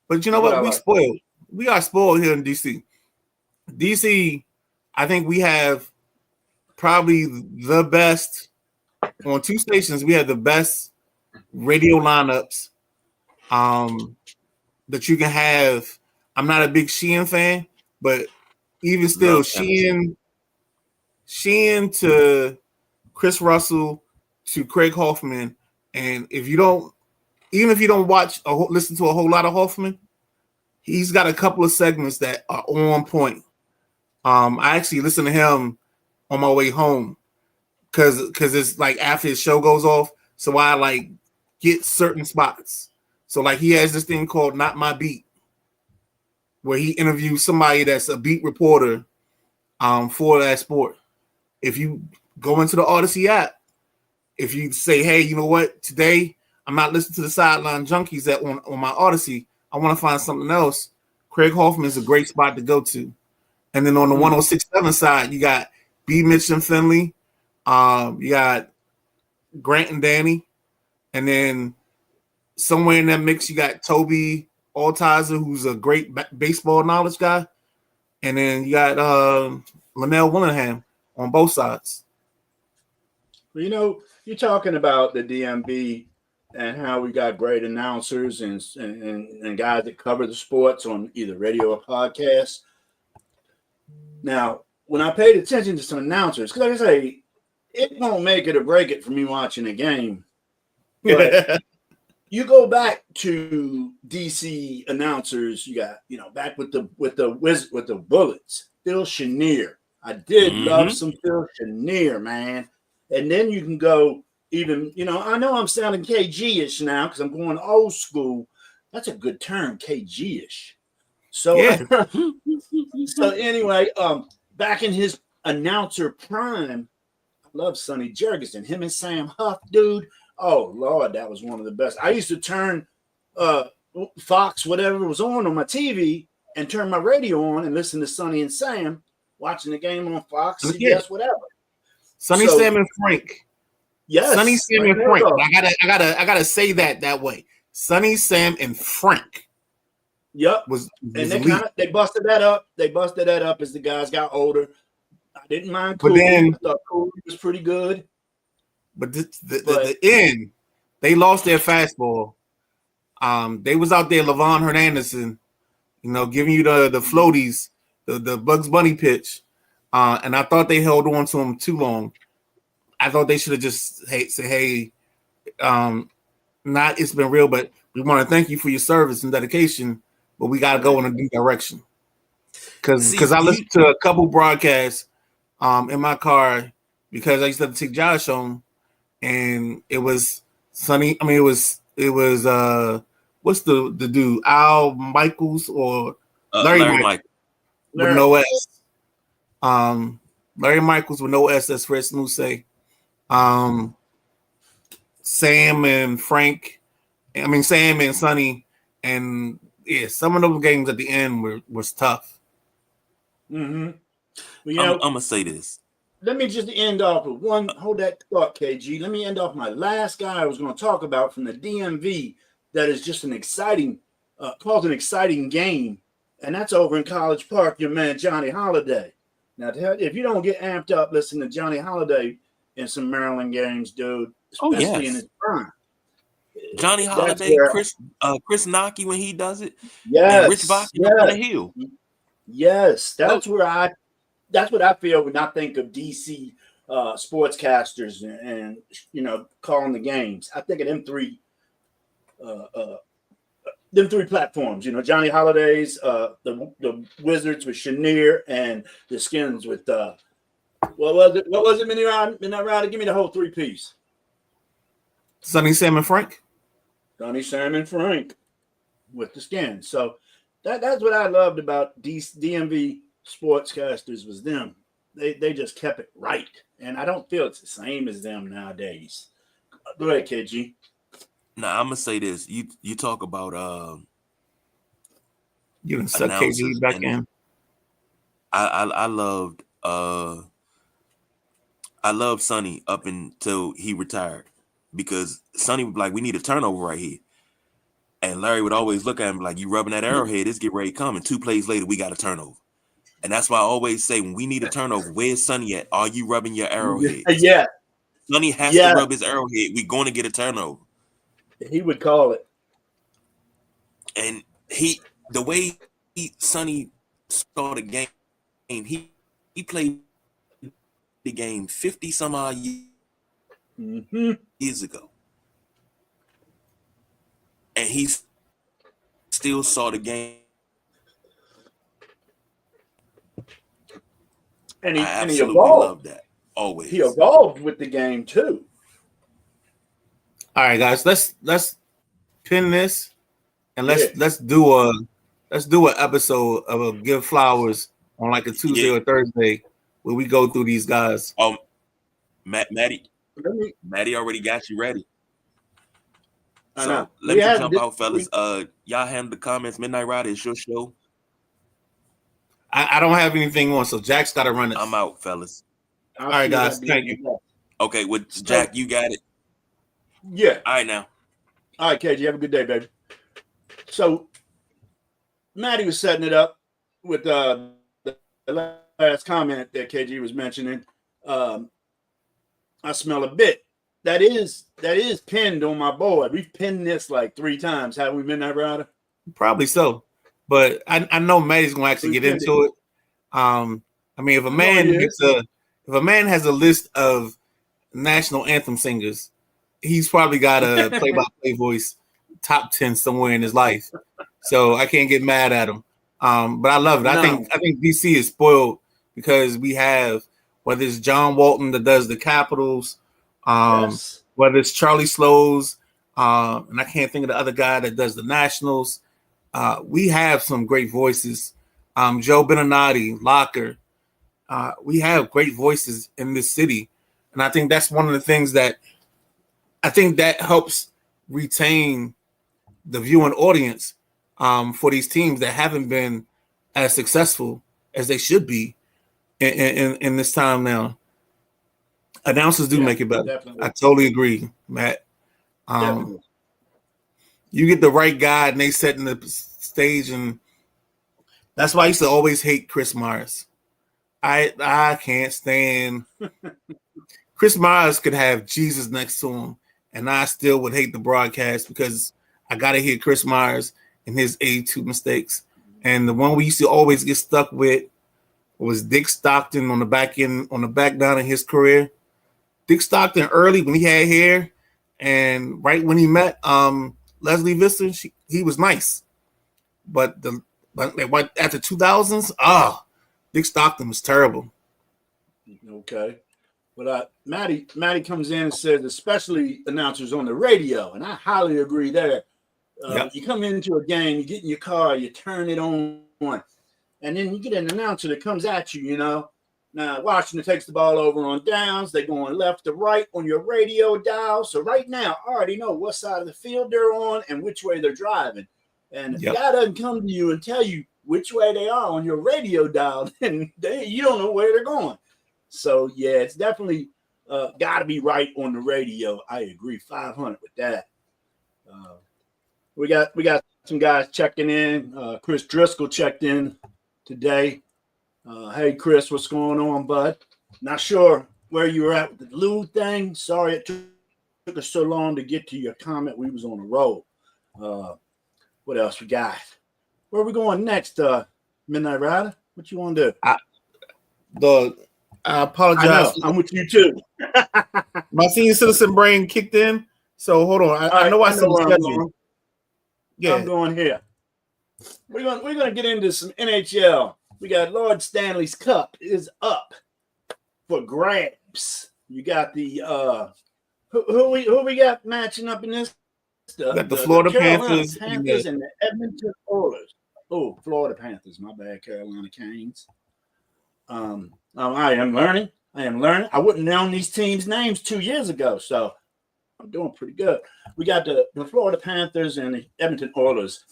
But you know what? We spoiled. We are spoiled here in DC. DC, I think we have probably the best on two stations. We have the best radio lineups that you can have. I'm not a big Sheehan fan, but even still, Sheehan to Chris Russell to Craig Hoffman, and if you don't watch or listen to a whole lot of Hoffman, he's got a couple of segments that are on point. I actually listen to him on my way home because it's like after his show goes off, so I like get certain spots. So like he has this thing called Not My Beat, where he interviews somebody that's a beat reporter for that sport. If you go into the Odyssey app, if you say, hey, you know what, today I'm not listening to the Sideline Junkies that on my Odyssey, I want to find something else, Craig Hoffman is a great spot to go to. And then on the 106.7 side, you got B. Mitch and Finley, you got Grant and Danny, and then somewhere in that mix, you got Toby Altizer, who's a great baseball knowledge guy, and then you got Linnell Willingham on both sides. Well, you know, you're talking about the DMV and how we got great announcers and guys that cover the sports on either radio or podcast. Now, when I paid attention to some announcers, because like I say, it won't make it or break it for me watching a game. But you go back to DC announcers, you got, back with the Bullets, Phil Chenier. I did love some Phil Chenier, man. And then you can go even, I know I'm sounding KG-ish now because I'm going old school. That's a good term, KG-ish. So, so anyway, back in his announcer prime, I love Sonny Jurgensen. Him and Sam Huff, dude. Oh, Lord, that was one of the best. I used to turn Fox, whatever was on my TV, and turn my radio on and listen to Sonny and Sam watching the game on Fox, CBS, whatever. Sonny, Sam, and Frank. Yes. Sonny, Sam, and Frank. I gotta say that way. Sonny, Sam, and Frank. Yep. And they busted that up. They busted that up as the guys got older. I didn't mind Cooley. I thought Cooley was pretty good. But the end, they lost their fastball. They was out there, Levon Hernandez, giving you the floaties, the Bugs Bunny pitch. And I thought they held on to him too long. I thought they should have just said, hey, it's been real, but we want to thank you for your service and dedication, but we got to go in a new direction. Because I listened to a couple broadcasts in my car because I used to have to take Josh home, and it was Sonny. I mean, it was what's the dude, Al Michaels or Larry Michaels with no S. Larry Michaels with no S. That's Fred Snoose. Sam and Frank. I mean, Sam and Sonny, and some of those games at the end was tough. Mm-hmm. Well, I'm gonna say this. Let me just end off with one. Hold that thought, KG. Let me end off my last guy I was going to talk about from the DMV. That is just an exciting, caused an exciting game, and that's over in College Park. Your man Johnny Holiday. Now, if you don't get amped up, listen to Johnny Holiday in some Maryland games, dude. Especially in his prime. Johnny Holiday, Chris Nockey when he does it. Yes, and Rich Vosky on the hill. Yes, that's what I feel when I think of DC sportscasters and calling the games. I think of them three. them three platforms. You know, Johnny Holiday's, the Wizards with Chenier, and the Skins with what was it? What was it? Midnight Rider. Give me the whole 3-piece. Sonny Sam and Frank. Sonny Sam and Frank with the Skins. So that's what I loved about DMV sportscasters was them. They just kept it right, and I don't feel it's the same as them nowadays. Go ahead, KG. Now I'm gonna say this. You talk about You can suck KG back in. I loved Sonny up until he retired, because Sonny was like, we need a turnover right here. And Larry would always look at him like, you rubbing that arrowhead, it's get ready to come. And 2 plays later, we got a turnover. And that's why I always say, when we need a turnover, where's Sonny at? Are you rubbing your arrowhead? Yeah. Sonny has to rub his arrowhead. We're going to get a turnover. He would call it. And the way Sonny saw the game, he played the game 50 some odd years ago. And he still saw the game. And he evolved. Love that. Always. He evolved with the game too. All right, guys, let's pin this and let's do an episode of a Give Flowers on like a Tuesday or Thursday where we go through these guys. Maddie already got you ready. So let me jump out, fellas. Y'all handle the comments. Midnight Rider, is your show. I don't have anything on, so Jack's got to run it. I'm out, fellas. All right, guys. Thank you. Okay, with Jack, you got it. Yeah. All right, now. All right, KG, have a good day, baby. So, Maddie was setting it up with the last comment that KG was mentioning. I smell a bit. That is pinned on my board. We've pinned this like 3 times, haven't we, Midnight Rider? Probably so. But I know Maddie's gonna actually get into it. I mean, if a man has a list of national anthem singers, he's probably got a play-by-play voice top 10 somewhere in his life. So I can't get mad at him. But I love it. I think DC is spoiled because we have, whether it's John Walton that does the Capitals, whether it's Charlie Slows, and I can't think of the other guy that does the Nationals. We have some great voices. Joe Beninati, Locker. We have great voices in this city. And I think that's one of the things that I think that helps retain the viewing audience for these teams that haven't been as successful as they should be in this time now. Announcers do make it better. Definitely. I totally agree, Matt. You get the right guy and they set in the stage, and that's why I used to always hate Chris Myers. I can't stand Chris Myers could have Jesus next to him, and I still would hate the broadcast because I gotta hear Chris Myers and his 82 mistakes. And the one we used to always get stuck with was Dick Stockton on the back down in his career. Dick Stockton early when he had hair, and right when he met Leslie Visser, he was nice. But after 2000s, Dick Stockton was terrible. Okay. But Maddie comes in and says, especially announcers on the radio, and I highly agree there. You come into a game, you get in your car, you turn it on, and then you get an announcer that comes at you, you know. Now, Washington takes the ball over on downs. They're going left to right on your radio dial. So right now, I already know what side of the field they're on and which way they're driving. And if the guy doesn't come to you and tell you which way they are on your radio dial, then you don't know where they're going. So, yeah, it's definitely got to be right on the radio. I agree 500 with that. We got some guys checking in. Chris Driscoll checked in today. Hey, Chris, what's going on, bud? Not sure where you were at with the Lou thing. Sorry it took us so long to get to your comment. We was on a roll. What else we got? Where are we going next, Midnight Rider? What you want to do? I apologize. I'm with you, too. My senior citizen brain kicked in. So, hold on. I know I said the schedule. Yeah. I'm going here. We're gonna get into some NHL. We got Lord Stanley's Cup is up for grabs. You got the who we got matching up in this? Got the Florida Carolina Panthers Panthers and the Edmonton Oilers. Oh, Florida Panthers. My bad, Carolina Canes. I am learning. I wouldn't known these teams' names 2 years ago, so I'm doing pretty good. We got the Florida Panthers and the Edmonton Oilers.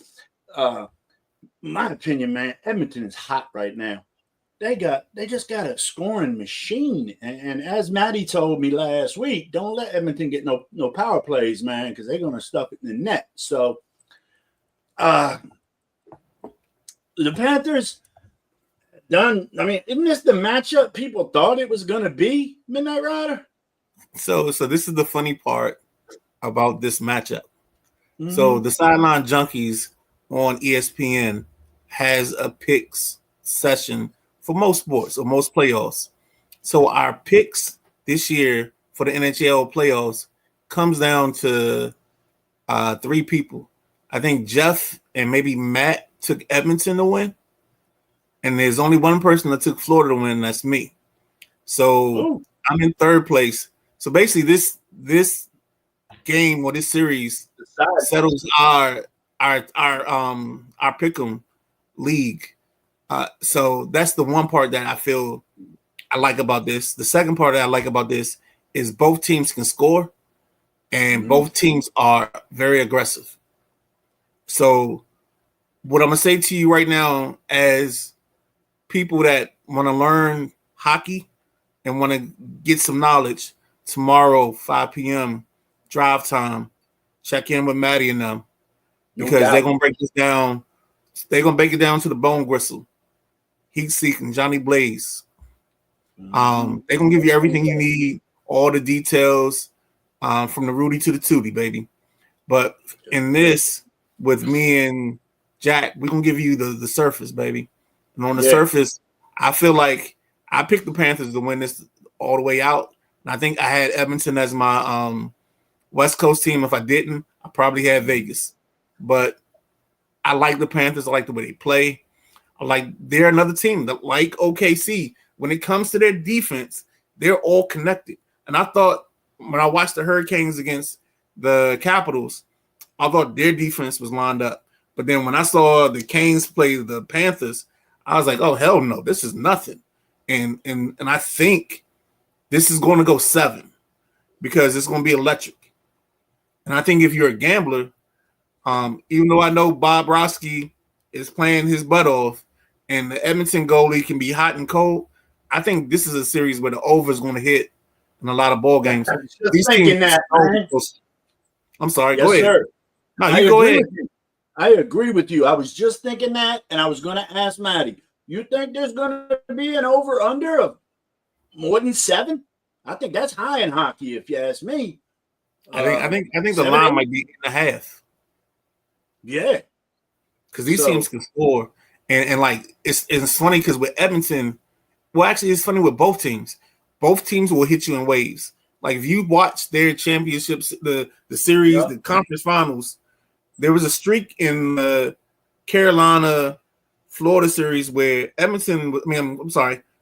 My opinion, man, Edmonton is hot right now. They just got a scoring machine, and as Maddie told me last week, don't let Edmonton get no power plays, man, because they're gonna stuff it in the net. So, the Panthers done. I mean, isn't this the matchup people thought it was gonna be, Midnight Rider? So this is the funny part about this matchup. Mm-hmm. So the Sideline Junkies on ESPN has a picks session for most sports or most playoffs. So our picks this year for the NHL playoffs comes down to 3 people. I think Jeff and maybe Matt took Edmonton to win. And there's only one person that took Florida to win, and that's me. So I'm in 3rd place. So basically this game or this series settles our pick'em league. So that's the one part that I feel I like about this. The second part that I like about this is both teams can score, and both teams are very aggressive. So what I'm gonna say to you right now, as people that want to learn hockey and want to get some knowledge, tomorrow 5 p.m. drive time, check in with Maddie and them, because they're gonna break this down. They're gonna break it down to the bone gristle. Heat Seeking, Johnny Blaze. They're gonna give you everything you need, all the details, from the Rudy to the Tootie, baby. But in this, with me and Jack, we're gonna give you the surface, baby. And on the surface, I feel like I picked the Panthers to win this all the way out. And I think I had Edmonton as my West Coast team. If I didn't, I probably had Vegas. But I like the Panthers. I like the way they play. They're another team that, like OKC, when it comes to their defense, they're all connected. And I thought when I watched the Hurricanes against the Capitals, I thought their defense was lined up. But then when I saw the Canes play the Panthers, I was like, oh, hell no, this is nothing. And I think this is going to go 7 because it's going to be electric. And I think if you're a gambler, even though I know Bob Roski is playing his butt off and the Edmonton goalie can be hot and cold, I think this is a series where the over is going to hit in a lot of ball games. These thinking that. I'm sorry. Yes, go ahead. Sir. No, you go ahead. I agree with you. I was just thinking that, and I was going to ask Maddie, you think there's going to be an over-under of more than 7? I think that's high in hockey, if you ask me. I think the line might be 8.5. Yeah, because these teams can score, and like it's funny because with Edmonton, well, actually, it's funny with both teams. Both teams will hit you in waves. Like if you watch their championships, the series, the conference finals, there was a streak in the Carolina Florida series where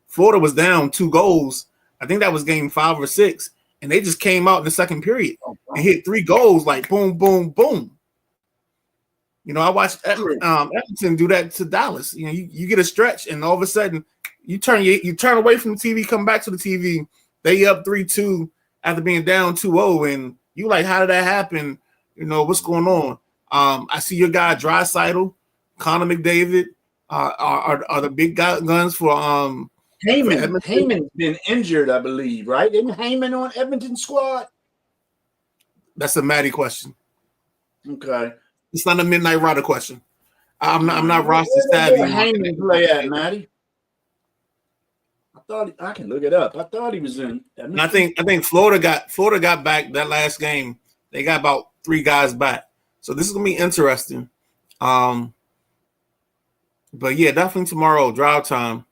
Florida was down 2 goals. I think that was game 5 or 6, and they just came out in the second period and hit 3 goals like boom, boom, boom. You know, I watched Edmonton do that to Dallas. You know, you get a stretch, and all of a sudden, you turn away from the TV, come back to the TV. They up 3-2 after being down 2-0, and you like, how did that happen? You know, what's going on? I see your guy Draisaitl, Connor McDavid are the big guns for Heyman. Heyman's been injured, I believe, right? Isn't Heyman on Edmonton's squad? That's a Maddie question. Okay. It's not a Midnight Rider question. I'm not roster savvy. Heyman play at, Maddie? I thought I can look it up. I thought he was in. And I think Florida got back that last game. They got about 3 guys back. So this is gonna be interesting. But yeah, definitely tomorrow, drive time.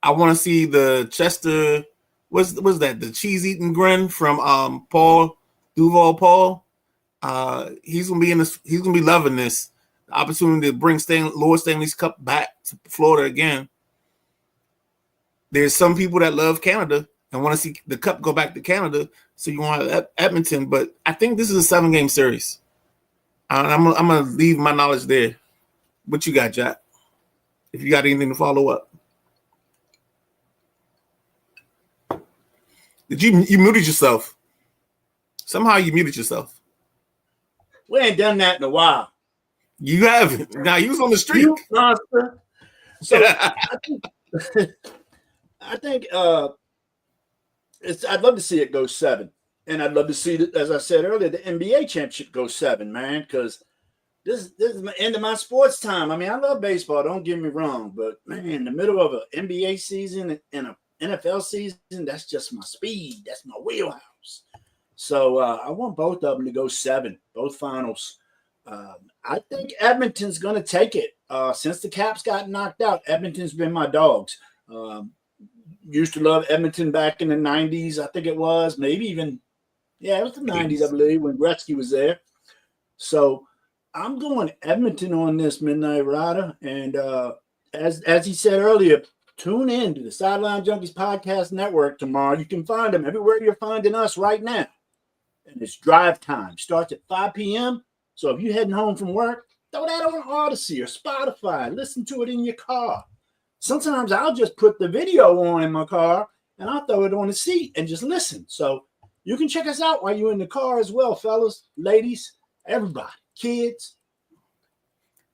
I want to see the Chester. What's that? The cheese eating grin from Paul Duval Paul. He's gonna be in this. He's gonna be loving this. The opportunity to bring Lord Stanley's Cup back to Florida again. There's some people that love Canada and want to see the Cup go back to Canada. So you want to have Edmonton, but I think this is a 7-game series. I'm gonna leave my knowledge there. What you got, Jack? If you got anything to follow up. Did you muted yourself? Somehow you muted yourself. We ain't done that in a while. You haven't. Now you was on the street. You monster. So I think I'd love to see it go 7. And I'd love to see, as I said earlier, the NBA championship go 7, man, because this is the end of my sports time. I mean, I love baseball, don't get me wrong, but man, in the middle of an NBA season and an NFL season, that's just my speed. That's my wheelhouse. So I want both of them to go 7, both finals. I think Edmonton's going to take it. Since the Caps got knocked out, Edmonton's been my dogs. Used to love Edmonton back in the 90s, I think it was. Maybe even, it was the 90s, I believe, when Gretzky was there. So I'm going Edmonton on this Midnight Rider. And as he said earlier, tune in to the Sideline Junkies Podcast Network tomorrow. You can find them everywhere you're finding us right now. And it's drive time. Starts at 5 p.m. So if you're heading home from work, throw that on Odyssey or Spotify. Listen to it in your car. Sometimes I'll just put the video on in my car and I'll throw it on the seat and just listen. So you can check us out while you're in the car as well, fellas, ladies, everybody, kids.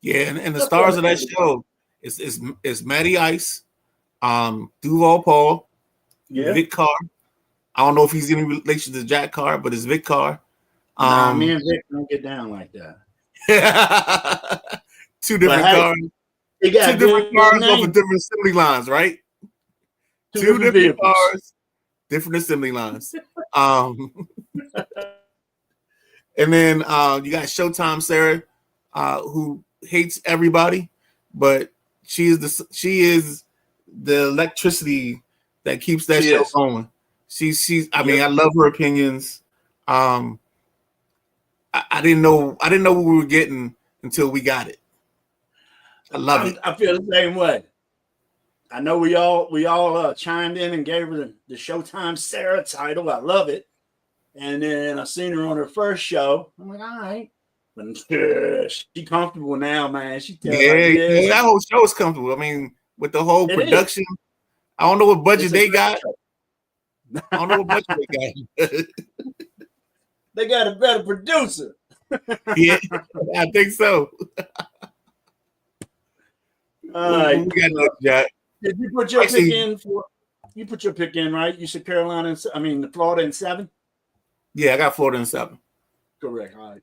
Yeah, and the stars of that show is Matty Ice, Duval Paul, Vic Carr. I don't know if he's in relation to Jack Carr, but it's Vic Carr. Me and Vic don't get down like that. Two different cars. Two different cars over different assembly lines, right? Two different cars, different assembly lines. And then you got Showtime Sarah, who hates everybody, but she is the electricity that keeps that show going. I mean, I love her opinions. I didn't know what we were getting until we got it. I love it. I feel the same way. I know we all chimed in and gave her the Showtime Sarah title. I love it. And then I seen her on her first show. I'm like, all right. But she comfortable now, man. She that whole show is comfortable. I mean, with the whole production, I don't know what budget they got. I don't know what budget they got. They got a better producer. Yeah, I think so. All right. Jack. Did you put your pick in for? You put your pick in, right? You said Carolina. Florida in 7. Yeah, I got Florida in 7. Correct. All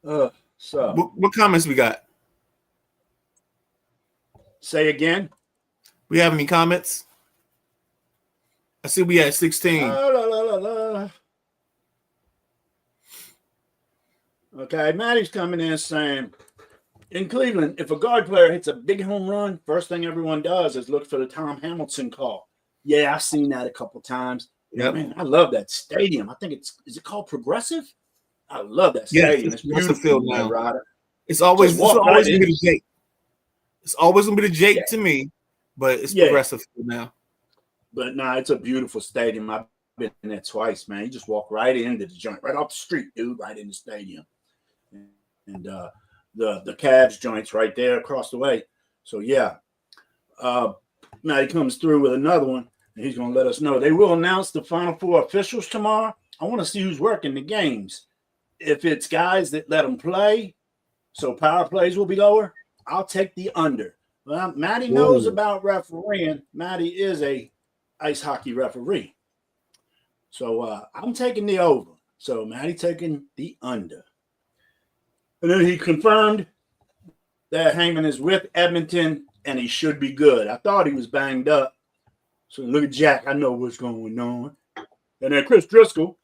right. So what comments we got? Say again. We have any comments? I see we had 16. Okay, Maddie's coming in saying, in Cleveland, if a guard player hits a big home run, first thing everyone does is look for the Tom Hamilton call. Yeah, I've seen that a couple times. Yep. Man, I love that stadium. I think is it called Progressive? I love that stadium. It's beautiful field now. Ryder. It's always gonna be the Jake. It's always gonna be the Jake to me, but it's Progressive field now. But it's a beautiful stadium. I've been there twice, man. You just walk right into the joint, right off the street, dude, right in the stadium. And the Cavs joints right there across the way. So now he comes through with another one, and he's gonna let us know. They will announce the Final Four officials tomorrow. I want to see who's working the games. If it's guys that let them play, so power plays will be lower, I'll take the under. Well, Matty knows about refereeing. Matty is a ice hockey referee. So I'm taking the over. So Matty taking the under. And then he confirmed that Heyman is with Edmonton and he should be good. I thought he was banged up. So look at Jack. I know what's going on. And then Chris Driscoll,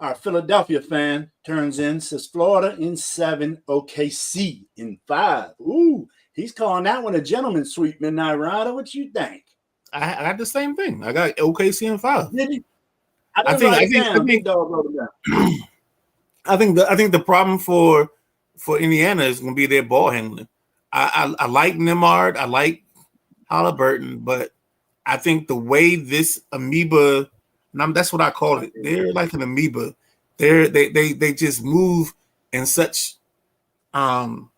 our Philadelphia fan, turns in, says Florida in 7, OKC in 5. Ooh, he's calling that one a gentleman's sweep, Midnight Rider. What you think? I had the same thing. I got OKC in 5. Did you? I think the problem for Indiana is going to be their ball handling. I like Nembhard, I like Halliburton, but I think the way this amoeba, and that's what I call it. They're like an amoeba. They just move in such tone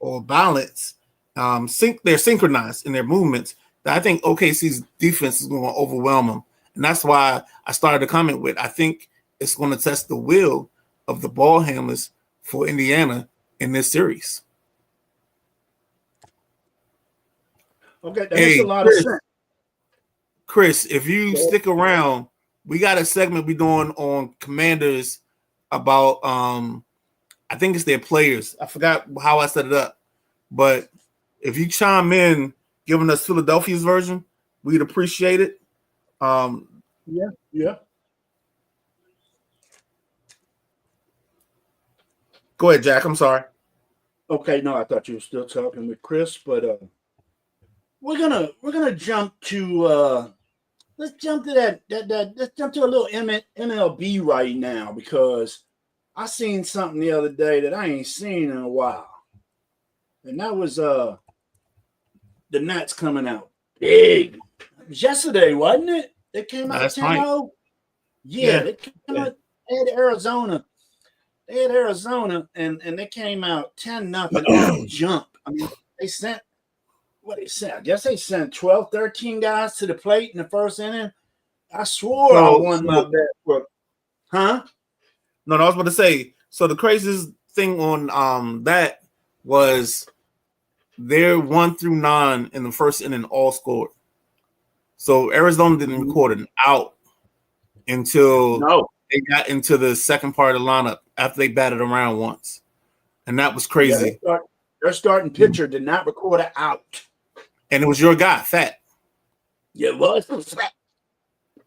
or balance. They're synchronized in their movements that I think OKC's defense is going to overwhelm them, and that's why I started to comment with. I think it's going to test the will of the ball handlers for Indiana in this series. Okay, that makes a lot of sense. Chris, if you stick around, we got a segment we're doing on Commanders about I think it's their players. I forgot how I set it up, but if you chime in, giving us Philadelphia's version, we'd appreciate it. Yeah. Go ahead, Jack. I'm sorry. Okay, no, I thought you were still talking with Chris, but we're gonna jump to let's jump to let's jump to a little MLB right now, because I seen something the other day that I ain't seen in a while, and that was the Nats coming out big. It was yesterday, wasn't it? They came out 10-0. Yeah, they came out. They had Arizona. And they came out 10-0 off jump. I mean, they sent. I guess they sent 12, 13 guys to the plate in the first inning. I swore I won my bet for, huh? No, I was about to say. So the craziest thing on that was they're 1 through 9 in the first inning all scored. So Arizona didn't record an out until they got into the second part of the lineup after they batted around once, and that was crazy. Yeah, their starting pitcher did not record an out. And it was your guy, Fat. Yeah, it was. Fat.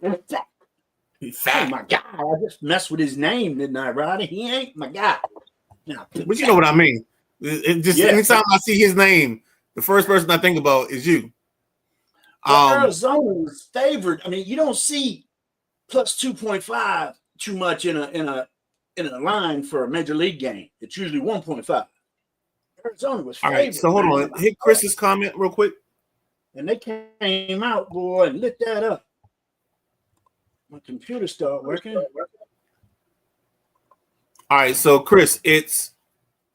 Oh, my God. I just messed with his name, didn't I, Roddy? He ain't my guy. No, but you know what I mean. It just anytime I see his name, the first person I think about is you. Arizona was favored. I mean, you don't see plus 2.5 too much in a line for a major league game. It's usually 1.5. Arizona was favored. All right, so hold on. Hit Chris's comment real quick. And they came out, boy, and lit that up. My computer started working. All right, so Chris, it's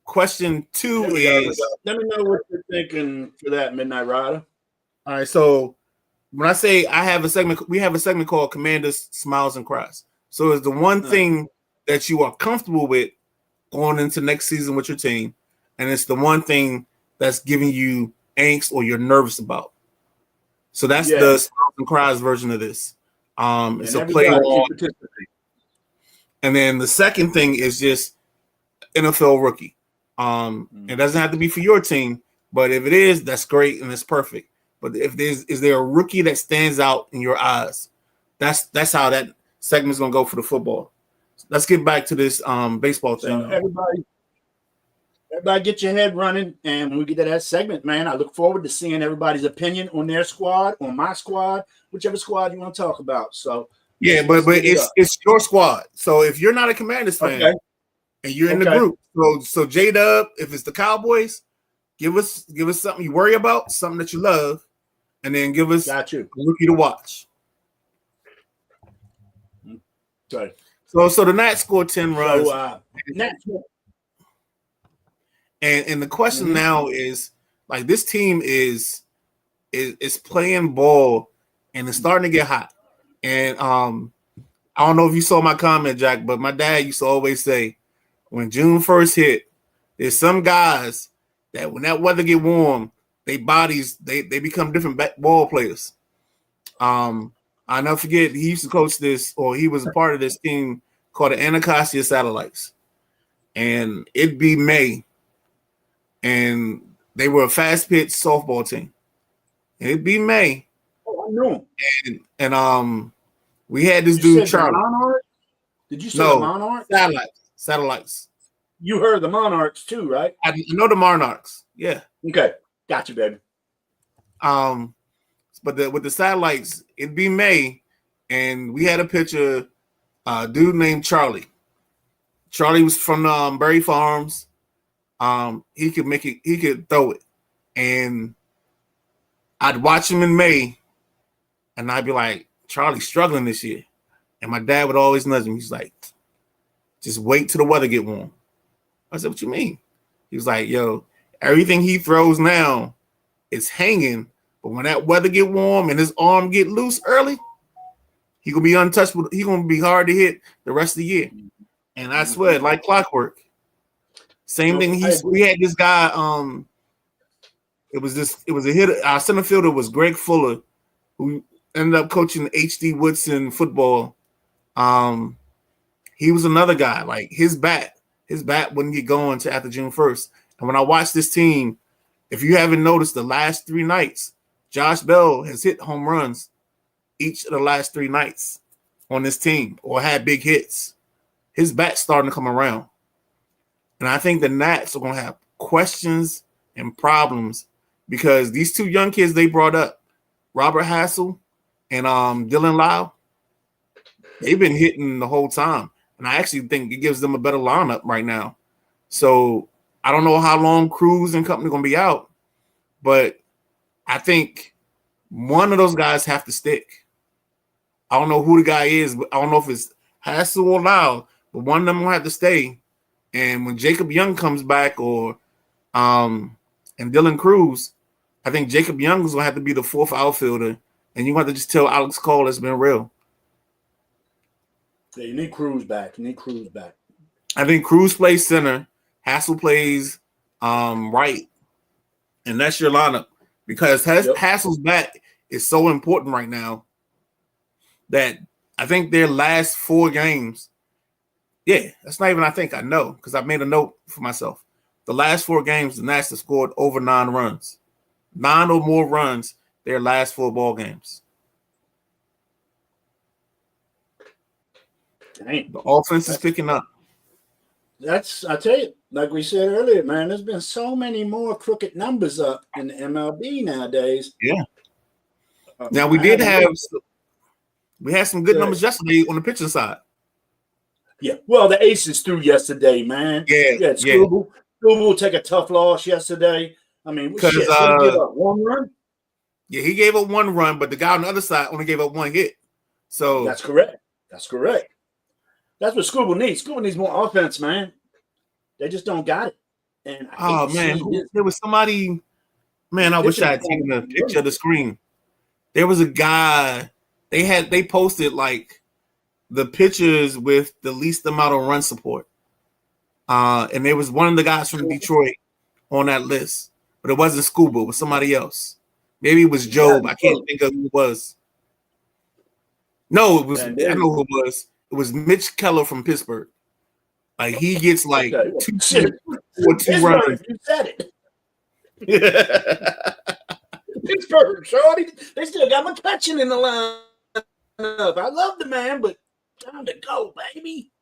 question 2 is. Let me know what you're thinking for that, Midnight Rider. All right, so when I say I have a segment, we have a segment called Commanders Smiles and Cries. So it's the one thing that you are comfortable with going into next season with your team, and it's the one thing that's giving you angst or you're nervous about. So that's the Smiles and Cries version of this. It's a play on. And then the second thing is just NFL rookie. It doesn't have to be for your team, but if it is, that's great and it's perfect. But if is there a rookie that stands out in your eyes? That's how that segment's gonna go for the football. Let's get back to this baseball thing. So everybody get your head running, and when we get to that segment, man, I look forward to seeing everybody's opinion on their squad, on my squad, whichever squad you want to talk about. So yeah, but it's your squad. So if you're not a Commanders fan and you're in the group, so J-Dub, if it's the Cowboys, give us something you worry about, something that you love, and then give us a rookie to watch. Sorry. So the Nats scored 10 runs. And the question now is, like, this team is playing ball and it's starting to get hot. And I don't know if you saw my comment, Jack, but my dad used to always say, when June 1st hit, there's some guys that when that weather get warm, they bodies they become different ball players. I never forget, he used to coach this, or he was a part of this team called the Anacostia Satellites. And it'd be May. And they were a fast pitch softball team. And it'd be May. Oh, I know. And we had this dude Charlie. Did you say the Monarchs? Satellites. You heard the Monarchs too, right? I know the Monarchs. Yeah. Okay. Gotcha, baby. But with the Satellites, it'd be May, and we had a pitcher, dude named Charlie. Charlie was from Berry Farms. He could make it. He could throw it, and I'd watch him in May, and I'd be like, Charlie's struggling this year, and my dad would always nudge him. He's like, just wait till the weather get warm. I said, what you mean? He was like, yo, everything he throws now is hanging, but when that weather get warm and his arm get loose early, he gonna be untouchable. He gonna be hard to hit the rest of the year. And I swear, like clockwork. Same thing. We had this guy. It was a hitter. Our center fielder was Greg Fuller, who ended up coaching HD Woodson football. He was another guy. Like his bat wouldn't get going until after June 1st. And when I watched this team, if you haven't noticed, the last 3 nights, Josh Bell has hit home runs each of the last 3 nights on this team or had big hits. His bat's starting to come around. And I think the Nats are going to have questions and problems because these 2 young kids they brought up, Robert Hassel and Dylan Lau, they've been hitting the whole time. And I actually think it gives them a better lineup right now. So I don't know how long Cruz and company are going to be out, but I think one of those guys have to stick. I don't know who the guy is, but I don't know if it's Hassel or Lau, but one of them will have to stay. And when Jacob Young comes back or and Dylan Cruz, I think Jacob Young is going to have to be the 4th outfielder. And you have to just tell Alex Cole it's been real. Yeah, you need Cruz back. I think Cruz plays center. Hassel plays right. And that's your lineup. Because Hassel's bat is so important right now that I think their last 4 games, that's not even I think I know because I made a note for myself. The last 4 games, the Nats have scored over 9 runs. 9 or more runs their last 4 ball games. Dang. The offense is picking up. I tell you, like we said earlier, man, there's been so many more crooked numbers up in the MLB nowadays. Yeah. Now we had some good numbers yesterday on the pitching side. Yeah. Well, the Aces threw yesterday, man. Yeah. Scooble will take a tough loss yesterday. I mean, he gave up 1 run. Yeah, he gave up 1 run, but the guy on the other side only gave up 1 hit. So that's correct. That's what Scooble needs. Scooble needs more offense, man. They just don't got it. And there was somebody. Man, I wish I had taken a picture of the screen. There was a guy. They posted like the pictures with the least amount of run support. And there was one of the guys from Detroit on that list, but it wasn't Scuba, it was somebody else. Maybe it was Job. I can't think of who it was. No, it was. I know who it was. It was Mitch Keller from Pittsburgh. Like he gets like 2 runs. You said it. Pittsburgh, shorty. They still got McCutcheon in the lineup. I love the man, but time to go, baby.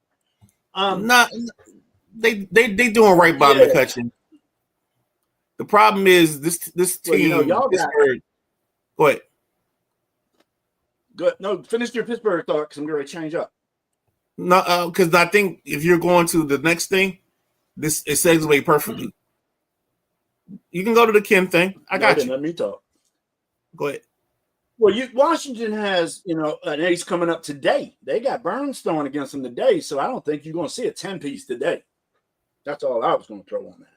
They doing right by McCutcheon. The problem is this team. Y'all Pittsburgh. Go ahead. Good. No, finish your Pittsburgh thought because I'm going to change up. No, because I think if you're going to the next thing, it segues perfectly. You can go to the Ken thing. I got you. Let me talk. Go ahead. Well, Washington has, an ace coming up today. They got Burns throwing against them today, so I don't think you're going to see a 10-piece today. That's all I was going to throw on that.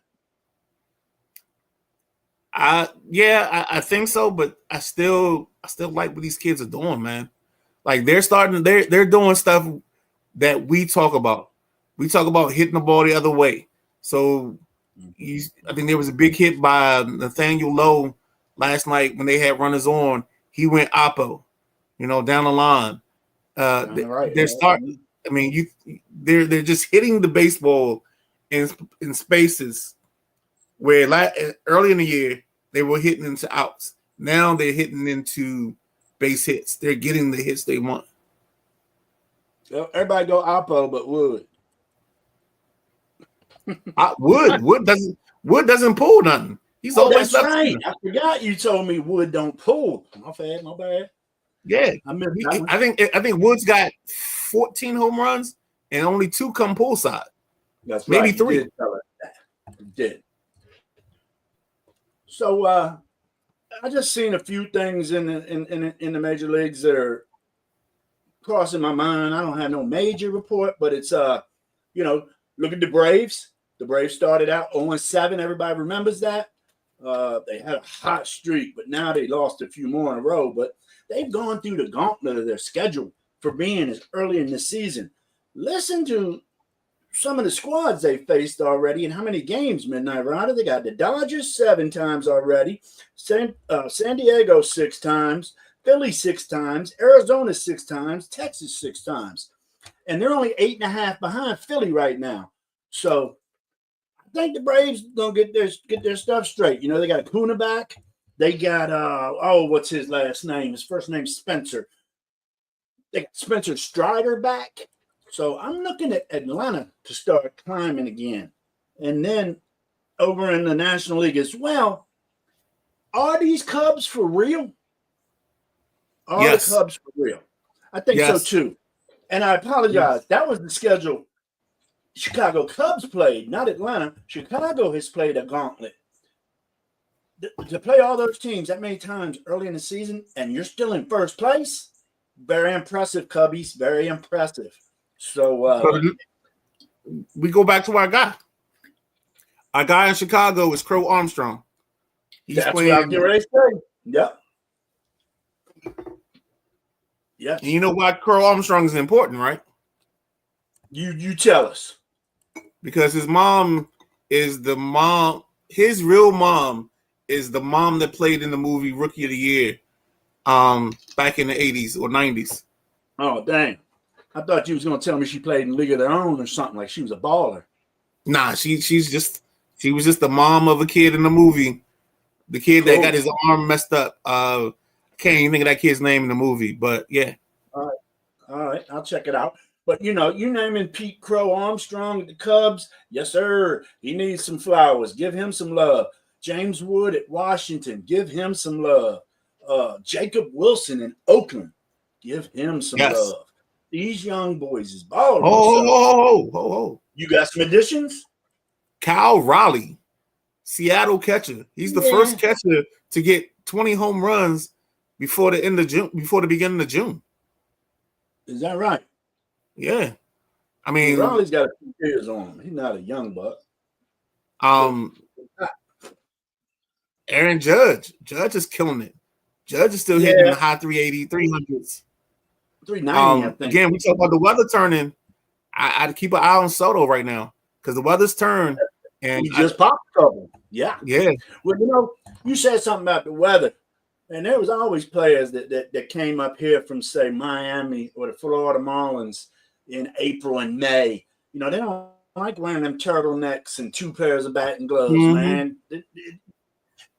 I think so, but I still like what these kids are doing, man. Like they're doing stuff that we talk about. We talk about hitting the ball the other way. So I think there was a big hit by Nathaniel Lowe last night when they had runners on. He went oppo, down the line. They're starting. I mean, they're just hitting the baseball in spaces where early in the year they were hitting into outs. Now they're hitting into base hits. They're getting the hits they want. Everybody go oppo, but Wood. Wood doesn't pull nothing. He's always that's right. I forgot you told me Wood don't pull. My bad. Yeah, I think Wood's got 14 home runs and only 2 come pull side. That's maybe right. 3. You did tell us that. You did. So I just seen a few things in the major leagues that are crossing my mind. I don't have no major report, but it's look at the Braves. The Braves started out 0-7. Everybody remembers that. They had a hot streak, but now they lost a few more in a row. But they've gone through the gauntlet of their schedule for being as early in the season. Listen to some of the squads they faced already and how many games, Midnight Rider. They got the Dodgers 7 times already, San Diego 6 times, Philly 6 times, Arizona 6 times, Texas 6 times. And they're only 8.5 behind Philly right now. So I think the Braves gonna get their stuff straight. You know, they got Acuna back. They got what's his last name? His first name's Spencer. They got Spencer Strider back. So I'm looking at Atlanta to start climbing again. And then over in the National League as well, are these Cubs for real? Are the Cubs for real? I think so too. And I apologize. Yes. That was the schedule Chicago Cubs played, not Atlanta. Chicago has played a gauntlet. To play all those teams that many times early in the season and you're still in first place, very impressive, Cubbies. Very impressive. So we go back to our guy. Our guy in Chicago is Crow Armstrong. That's playing. What I was getting ready to say. Yep. Yeah. And you know why Crow Armstrong is important, right? You tell us. Because his mom is the mom. His real mom is the mom that played in the movie Rookie of the Year, back in the 80s or 90s. Oh dang! I thought you was gonna tell me she played in League of Their Own or something, like she was a baller. Nah, she was just the mom of a kid in the movie. The kid that got his arm messed up. Can't even think of that kid's name in the movie, but yeah. All right, I'll check it out. But you naming Pete Crow Armstrong at the Cubs, yes sir. He needs some flowers. Give him some love. James Wood at Washington, give him some love. Jacob Wilson in Oakland, give him some love. These young boys is balling. Oh. You got some additions? Cal Raleigh, Seattle catcher. He's the first catcher to get 20 home runs before the end of June, before the beginning of June. Is that right? Yeah. I mean, Raleigh's got a few years on him. He's not a young buck. Aaron Judge is killing it. Judge is still hitting the high 380, 300s. 390, I think. Again, we talk about the weather turning. I'd keep an eye on Soto right now because the weather's turned. And he just popped a couple. Yeah. Yeah. Well, you said something about the weather. And there was always players that came up here from, say, Miami or the Florida Marlins in April and May. They don't like wearing them turtlenecks and 2 pairs of batting gloves, man.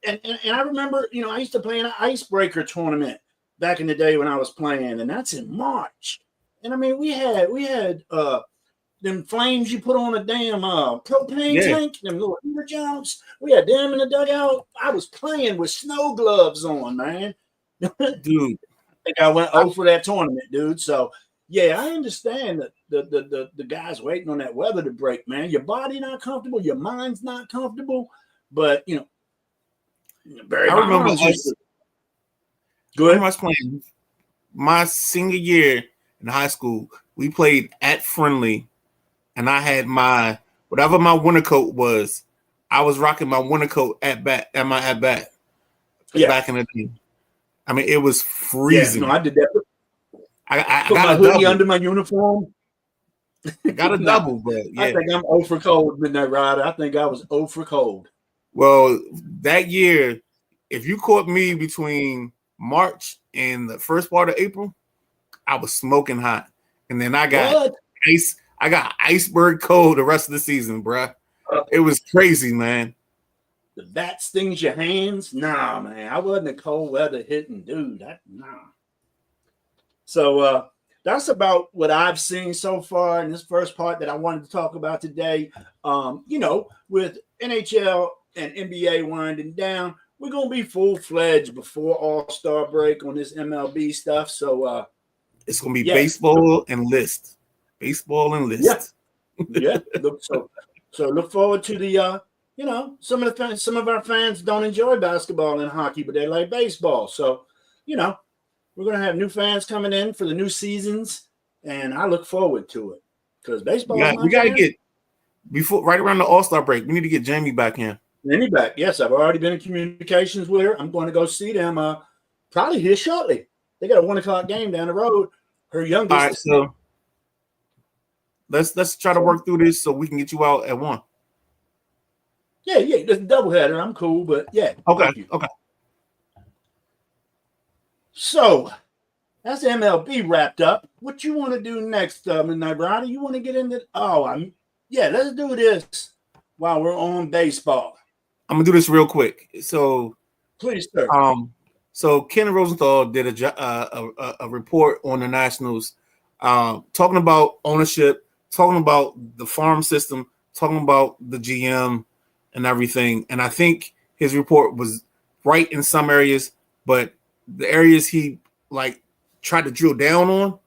And I remember, I used to play in an icebreaker tournament back in the day when I was playing, and that's in March. And I mean, we had them flames you put on a damn propane tank, them little heater jumps. We had them in the dugout. I was playing with snow gloves on, man. Dude. I think I went 0 for that tournament, dude. So, yeah, I understand that the guys waiting on that weather to break, man. Your body not comfortable, your mind's not comfortable, but, Barry Bonds used to. Go ahead. I was playing my senior year in high school. We played at Friendly. And I had whatever my winter coat was, I was rocking my winter coat at bat. Back in the day. I mean, it was freezing. Yeah, no, I did that. I put got my a hoodie double. under my uniform. I got a double, but yeah. I think I'm 0 for cold, Midnight Rider. I think I was 0 for cold. Well, that year, if you caught me between March and the first part of April, I was smoking hot. And then I got ice. I got iceberg cold the rest of the season, bruh. It was crazy, man. The bat stings your hands? Nah, man. I wasn't a cold weather hitting dude. Nah. So that's about what I've seen so far in this first part that I wanted to talk about today. With NHL and NBA winding down, we're going to be full-fledged before All-Star break on this MLB stuff. So it's going to be baseball and list. Baseball and list. Yeah. So look forward to the some of our fans don't enjoy basketball and hockey, but they like baseball. So, we're gonna have new fans coming in for the new seasons, and I look forward to it because baseball is We my got to jam. get right around the All-Star break. We need to get Jamie back in. Jamie back. Yes, I've already been in communications with her. I'm going to go see them probably here shortly. They got a 1:00 game down the road. Her youngest. All right, so let's try to work through this so we can get you out at 1. Yeah, it's a doubleheader. I'm cool, but yeah. Okay. So that's MLB wrapped up. What you want to do next, Midnight Rider? You want to get into? Let's do this while we're on baseball. I'm gonna do this real quick. So, please, sir. So Ken Rosenthal did a report on the Nationals, talking about ownership, talking about the farm system, talking about the GM and everything. And I think his report was right in some areas, but the areas he tried to drill down on,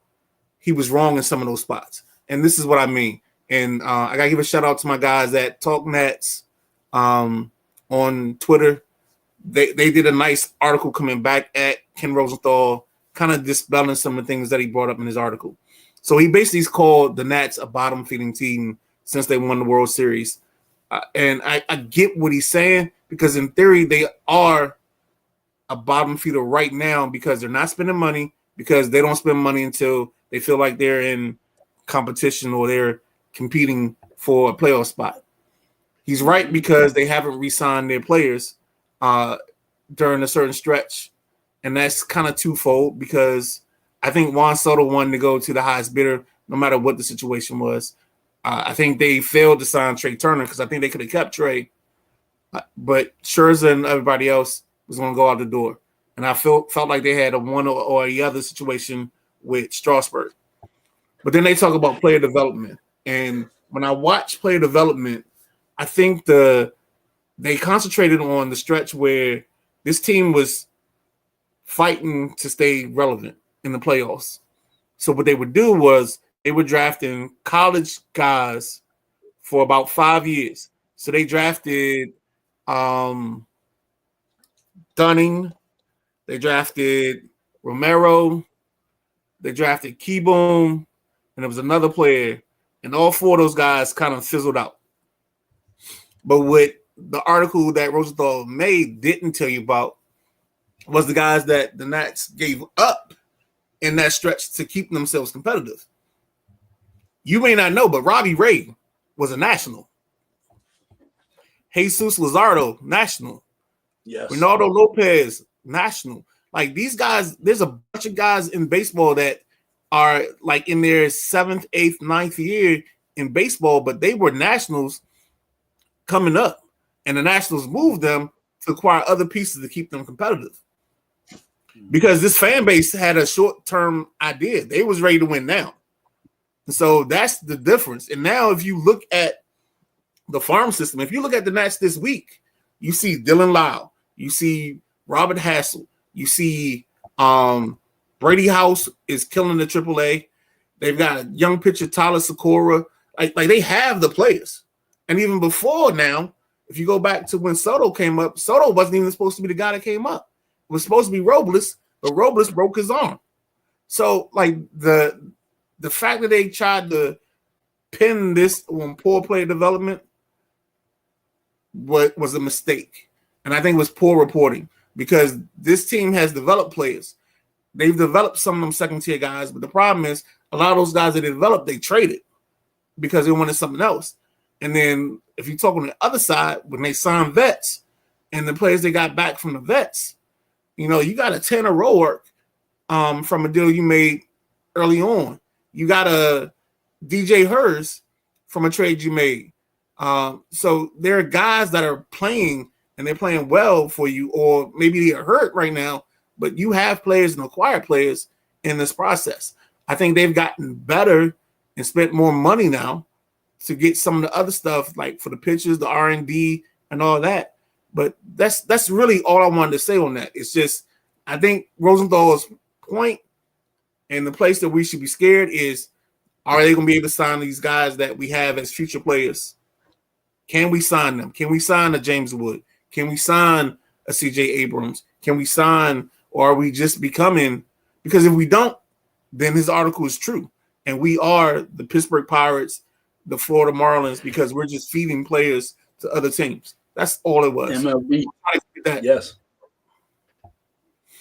he was wrong in some of those spots. And this is what I mean. And I gotta give a shout out to my guys at Talk Nats on Twitter. They did a nice article coming back at Ken Rosenthal, kind of dispelling some of the things that he brought up in his article. So he basically called the Nats a bottom feeding team since they won the World Series. And I get what he's saying, because in theory they are a bottom feeder right now because they're not spending money, because they don't spend money until they feel like they're in competition or they're competing for a playoff spot. He's right because they haven't re-signed their players during a certain stretch, and that's kind of twofold, because I think Juan Soto wanted to go to the highest bidder no matter what the situation was. I think they failed to sign Trey Turner because I think they could have kept Trey, but Scherzer and everybody else was going to go out the door. And I felt like they had a one or the other situation with Strasburg. But then they talk about player development. And when I watch player development, I think they concentrated on the stretch where this team was fighting to stay relevant in the playoffs. So what they would do was they were drafting college guys for about 5 years. So they drafted Dunning, they drafted Romero, they drafted Keyboom, and there was another player, and all 4 of those guys kind of fizzled out. But what the article that Rosenthal made didn't tell you about was the guys that the Nats gave up in that stretch to keep themselves competitive. You may not know, but Robbie Ray was a national. Jesus Luzardo, national. Yes. Ronaldo Lopez, national. Like these guys, there's a bunch of guys in baseball that are like in their 7th, 8th, 9th year in baseball, but they were nationals coming up. And the Nationals moved them to acquire other pieces to keep them competitive. Because this fan base had a short-term idea. They was ready to win now. And so that's the difference. And now if you look at the farm system, if you look at the Nats this week, you see Dylan Lau, you see Robert Hassel, you see Brady House is killing the AAA. They've got a young pitcher, Tyler Sakura. Like they have the players. And even before now, if you go back to when Soto came up, Soto wasn't even supposed to be the guy that came up. It was supposed to be Robles, but Robles broke his arm. So, like, the fact that they tried to pin this on poor player development was a mistake. And I think it was poor reporting, because this team has developed players. They've developed some of them second-tier guys, but the problem is a lot of those guys that they developed, they traded because they wanted something else. And then if you talk on the other side, when they signed vets and the players they got back from the vets, you got a Tanner Roark from a deal you made early on. You got a DJ Hurst from a trade you made. So there are guys that are playing and they're playing well for you, or maybe they're hurt right now, but you have players and acquired players in this process. I think they've gotten better and spent more money now to get some of the other stuff, like for the pitchers, the R&D and all that. But that's really all I wanted to say on that. It's just, I think Rosenthal's point and the place that we should be scared is Are they going to be able to sign these guys that we have as future players? Can we sign them? Can we sign a James Wood? Can we sign a CJ Abrams? Can we sign, or are we just becoming? Because if we don't, then his article is true, and we are the Pittsburgh Pirates, the Florida Marlins, because we're just feeding players to other teams. That's all it was. MLB. Yes.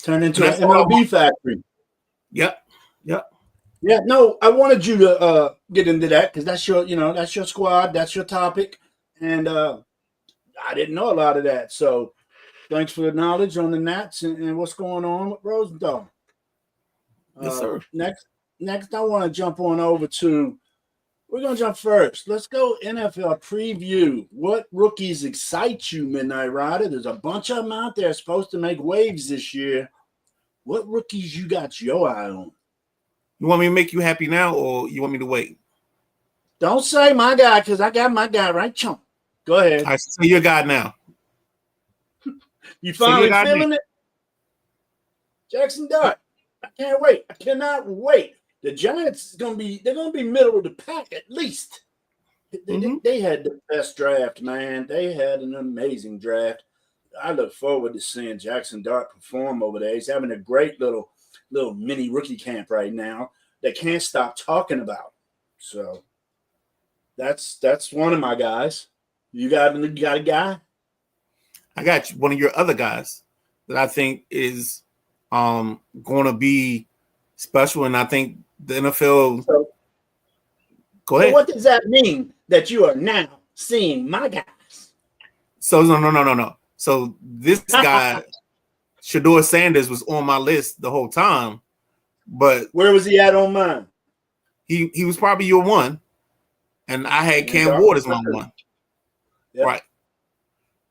Turn into an MLB factory. Yep. Yeah, no, I wanted you to get into that because that's your squad, that's your topic, and I didn't know a lot of that. So, thanks for the knowledge on the Nats and what's going on with Rosenthal. Yes, sir. Next, I want to jump on over to. We're gonna jump first. Let's go NFL preview. What rookies excite you, Midnight Rider? There's a bunch of them out there supposed to make waves this year. What rookies you got your eye on? You want me to make you happy now, or you want me to wait? Don't say my guy, because I got my guy right, chump. Go ahead. I say your guy now. You finally feeling it? Jackson Dart. I can't wait. I cannot wait. The Giants they're gonna be middle of the pack at least. They had the best draft, man. They had an amazing draft. I look forward to seeing Jackson Dart perform over there. He's having a great little mini rookie camp right now. They can't stop talking about. So that's one of my guys. You got a guy? I got one of your other guys that I think is going to be special, and I think the NFL. So, go ahead. So what does that mean that you are now seeing my guys? So no. So this guy, Shedeur Sanders, was on my list the whole time, but where was he at on mine? He was probably your one, and I had Cam Ward as my one. Yep. Right.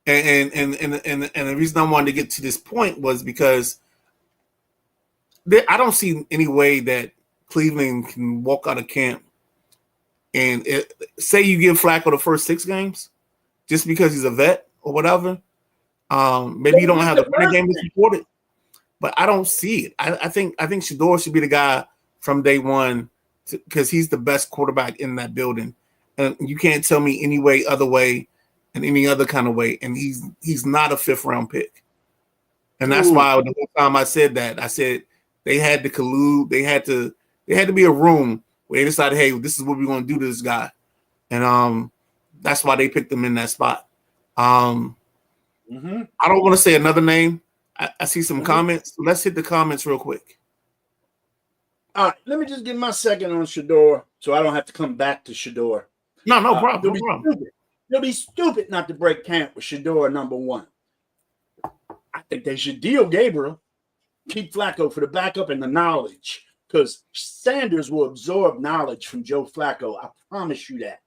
And the reason I wanted to get to this point was because I don't see any way that Cleveland can walk out of camp and say you give Flacco the first 6 games just because he's a vet or whatever. Maybe you don't have the running game to support it, but I don't see it. I think Shedeur should be the guy from day one because he's the best quarterback in that building, and you can't tell me any other way and any other kind of way. And he's not a 5th round pick, and that's why the whole time I said that, I said they had to collude. They had to be a room where they decided, hey, this is what we're going to do to this guy, and that's why they picked him in that spot. I don't want to say another name. I see some comments. Let's hit the comments real quick. All right, let me just get my second on Shedeur so I don't have to come back to Shedeur. No problem. No problem. It'll be stupid not to break camp with Shedeur number 1. I think they should deal Gabriel, keep Flacco for the backup and the knowledge, because Sanders will absorb knowledge from Joe Flacco. I promise you that.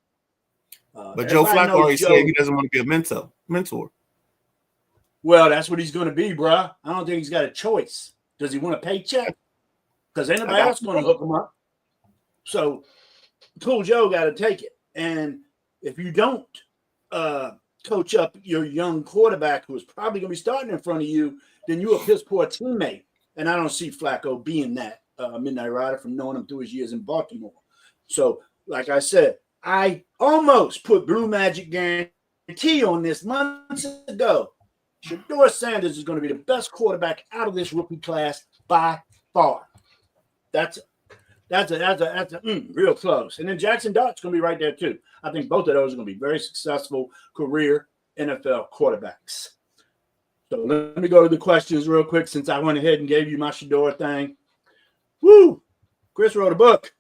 But Joe Flacco already said he doesn't want to be a mentor. Well, that's what he's going to be, bruh. I don't think he's got a choice. Does he want a paycheck? Because ain't nobody else going to hook him up. So, Cool Joe got to take it. And if you don't coach up your young quarterback who is probably going to be starting in front of you, then you're a piss poor teammate. And I don't see Flacco being that Midnight Rider from knowing him through his years in Baltimore. So, like I said, I almost put Blue Magic guarantee on this months ago. Shedeur Sanders is going to be the best quarterback out of this rookie class by far. That's real close. And then Jackson Dart's going to be right there too. I think both of those are going to be very successful career NFL quarterbacks. So let me go to the questions real quick since I went ahead and gave you my Shedeur thing. Woo! Chris wrote a book.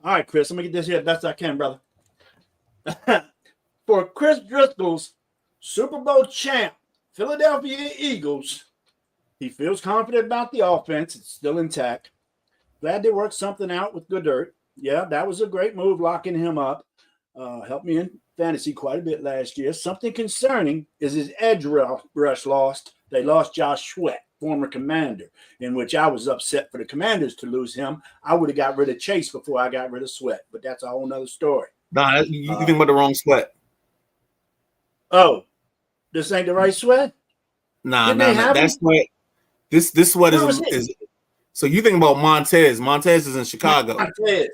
All right, Chris, let me get this here best I can, brother. For Chris Driscoll's Super Bowl champ, Philadelphia Eagles, he feels confident about the offense. It's still intact. Glad they worked something out with Goddard. Yeah, that was a great move, locking him up. Helped me in fantasy quite a bit last year. Something concerning is his edge rush lost. They lost Josh Sweat, former Commander, in which I was upset for the Commanders to lose him. I would have got rid of Chase before I got rid of Sweat, but that's a whole nother story. Nah, you think about the wrong Sweat. Oh, this ain't the right Sweat? Nah. That's Sweat. This Sweat is. So you think about Montez. Montez is in Chicago. Montez.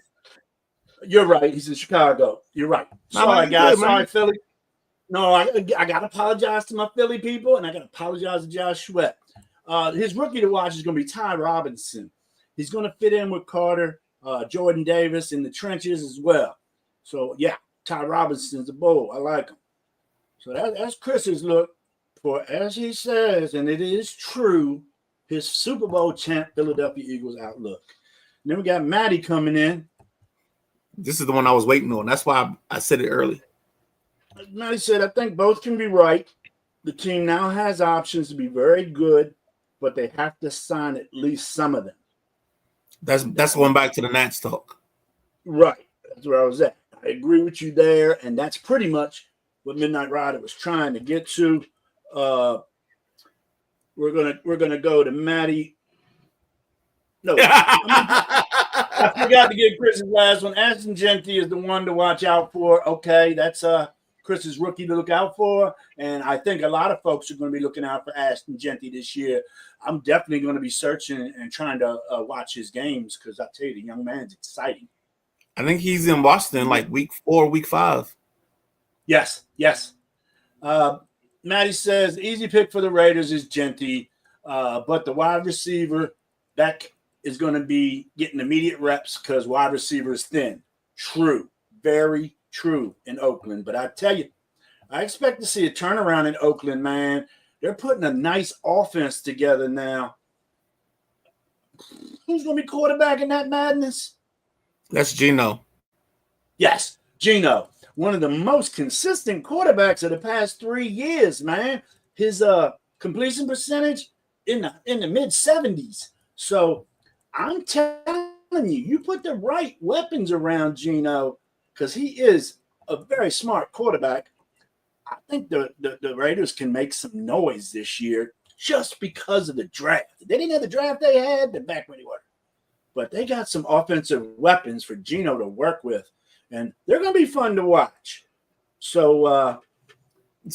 You're right. He's in Chicago. You're right. Sorry, guys. Sorry, Philly. No, I got to apologize to my Philly people, and I got to apologize to Josh Sweat. His rookie to watch is going to be Ty Robinson. He's going to fit in with Carter, Jordan Davis in the trenches as well. So, yeah, Ty Robinson's a bull. I like him. So that's Chris's look for, as he says, and it is true, his Super Bowl champ Philadelphia Eagles outlook. And then we got Matty coming in. This is the one I was waiting on. That's why I said it early. Matty said, I think both can be right. The team now has options to be very good, but they have to sign at least some of them. That's going back to the Nats talk. Right. That's where I was at. I agree with you there, and that's pretty much what Midnight Rider was trying to get to. We're gonna go to Matty. No, I forgot to get Chris's last one. Ashton Jeanty is the one to watch out for. Okay, that's Chris's rookie to look out for, and I think a lot of folks are going to be looking out for Ashton Jeanty this year. I'm definitely going to be searching and trying to watch his games because I tell you, the young man's exciting. I think he's in Washington like week 4, week 5. Yes. Matty says easy pick for the Raiders is Jeanty, but the wide receiver that is going to be getting immediate reps because wide receiver is thin. True, very true in Oakland. But I tell you, I expect to see a turnaround in Oakland, man. They're putting a nice offense together now. Who's going to be quarterback in that madness? That's Geno. Yes, Geno. One of the most consistent quarterbacks of the past 3 years, man. His completion percentage in the mid-70s. So I'm telling you put the right weapons around Geno because he is a very smart quarterback. I think the Raiders can make some noise this year just because of the draft. They didn't have the draft they had, they're back where they were. But they got some offensive weapons for Geno to work with, and they're going to be fun to watch. So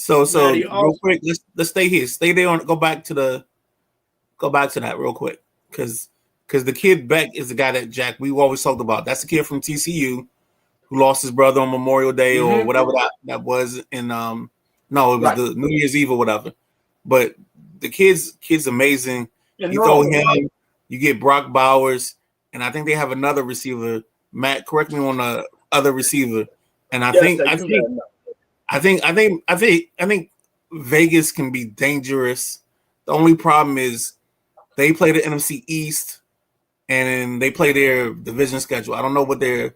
Matty, real quick, let's stay here. Stay there on. Go back to that real quick because the kid Beck is the guy that Jack we always talked about. That's the kid from TCU who lost his brother on Memorial Day or whatever that was in no, it was the New Year's Eve or whatever. But the kid's amazing. You throw him, you get Brock Bowers, and I think they have another receiver. Matt, correct me on the other receiver. And I think Vegas can be dangerous. The only problem is they play the NFC East and they play their division schedule. I don't know what their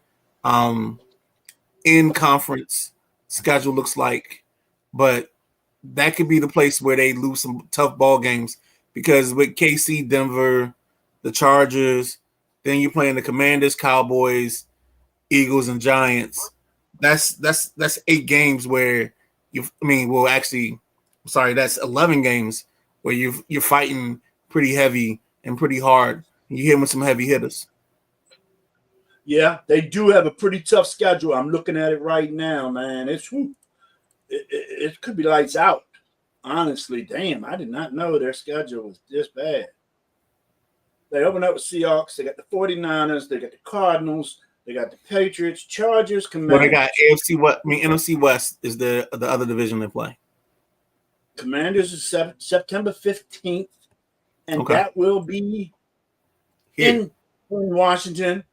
in conference schedule looks like, but that could be the place where they lose some tough ball games because with KC, Denver, the Chargers, then you're playing the Commanders, Cowboys, Eagles, and Giants. That's 8 games where that's 11 games where you're fighting pretty heavy and pretty hard. You hit with some heavy hitters. Yeah, they do have a pretty tough schedule. I'm looking at it right now, man. It could be lights out. Honestly, damn, I did not know their schedule was this bad. They open up with Seahawks. They got the 49ers. They got the Cardinals. They got the Patriots, Chargers, Commanders. Well, they got NFC West is the other division they play. Commanders is September 15th, and that will be in Washington.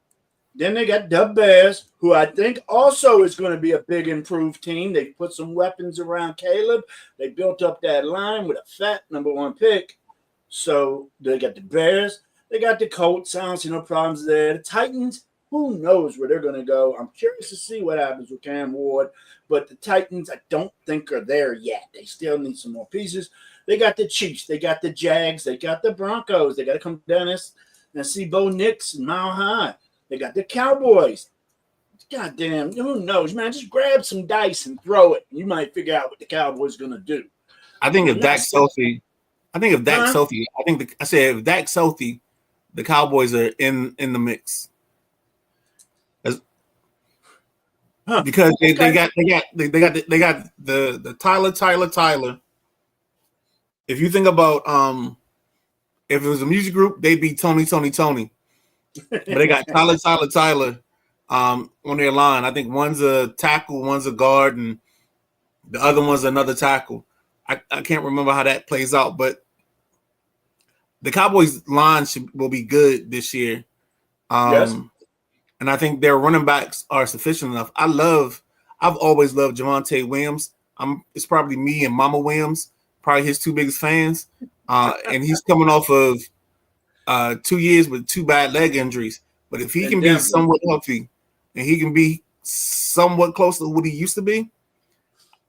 Then they got the Bears, who I think also is going to be a big improved team. They put some weapons around Caleb. They built up that line with a fat number 1 pick. So they got the Bears. They got the Colts. I don't see no problems there. The Titans, who knows where they're going to go. I'm curious to see what happens with Cam Ward. But the Titans, I don't think are there yet. They still need some more pieces. They got the Chiefs. They got the Jags. They got the Broncos. They got to come down and see Bo Nix and Mile High. They got the Cowboys. Goddamn, who knows, man? Just grab some dice and throw it. You might figure out what the Cowboys going to do. I think if Dak's healthy, if Dak's healthy, the Cowboys are in the mix. Because they got the Tyler. If you think about if it was a music group, they'd be Tony. But they got Tyler. on their line. I think one's a tackle, one's a guard, and the other one's another tackle. I can't remember how that plays out, but the Cowboys line will be good this year. Yes. And I think their running backs are sufficient enough. I've always loved Javonte Williams. It's probably me and Mama Williams, probably his two biggest fans. And he's coming off of 2 years with 2 bad leg injuries. But if he can be somewhat healthy and he can be somewhat close to what he used to be,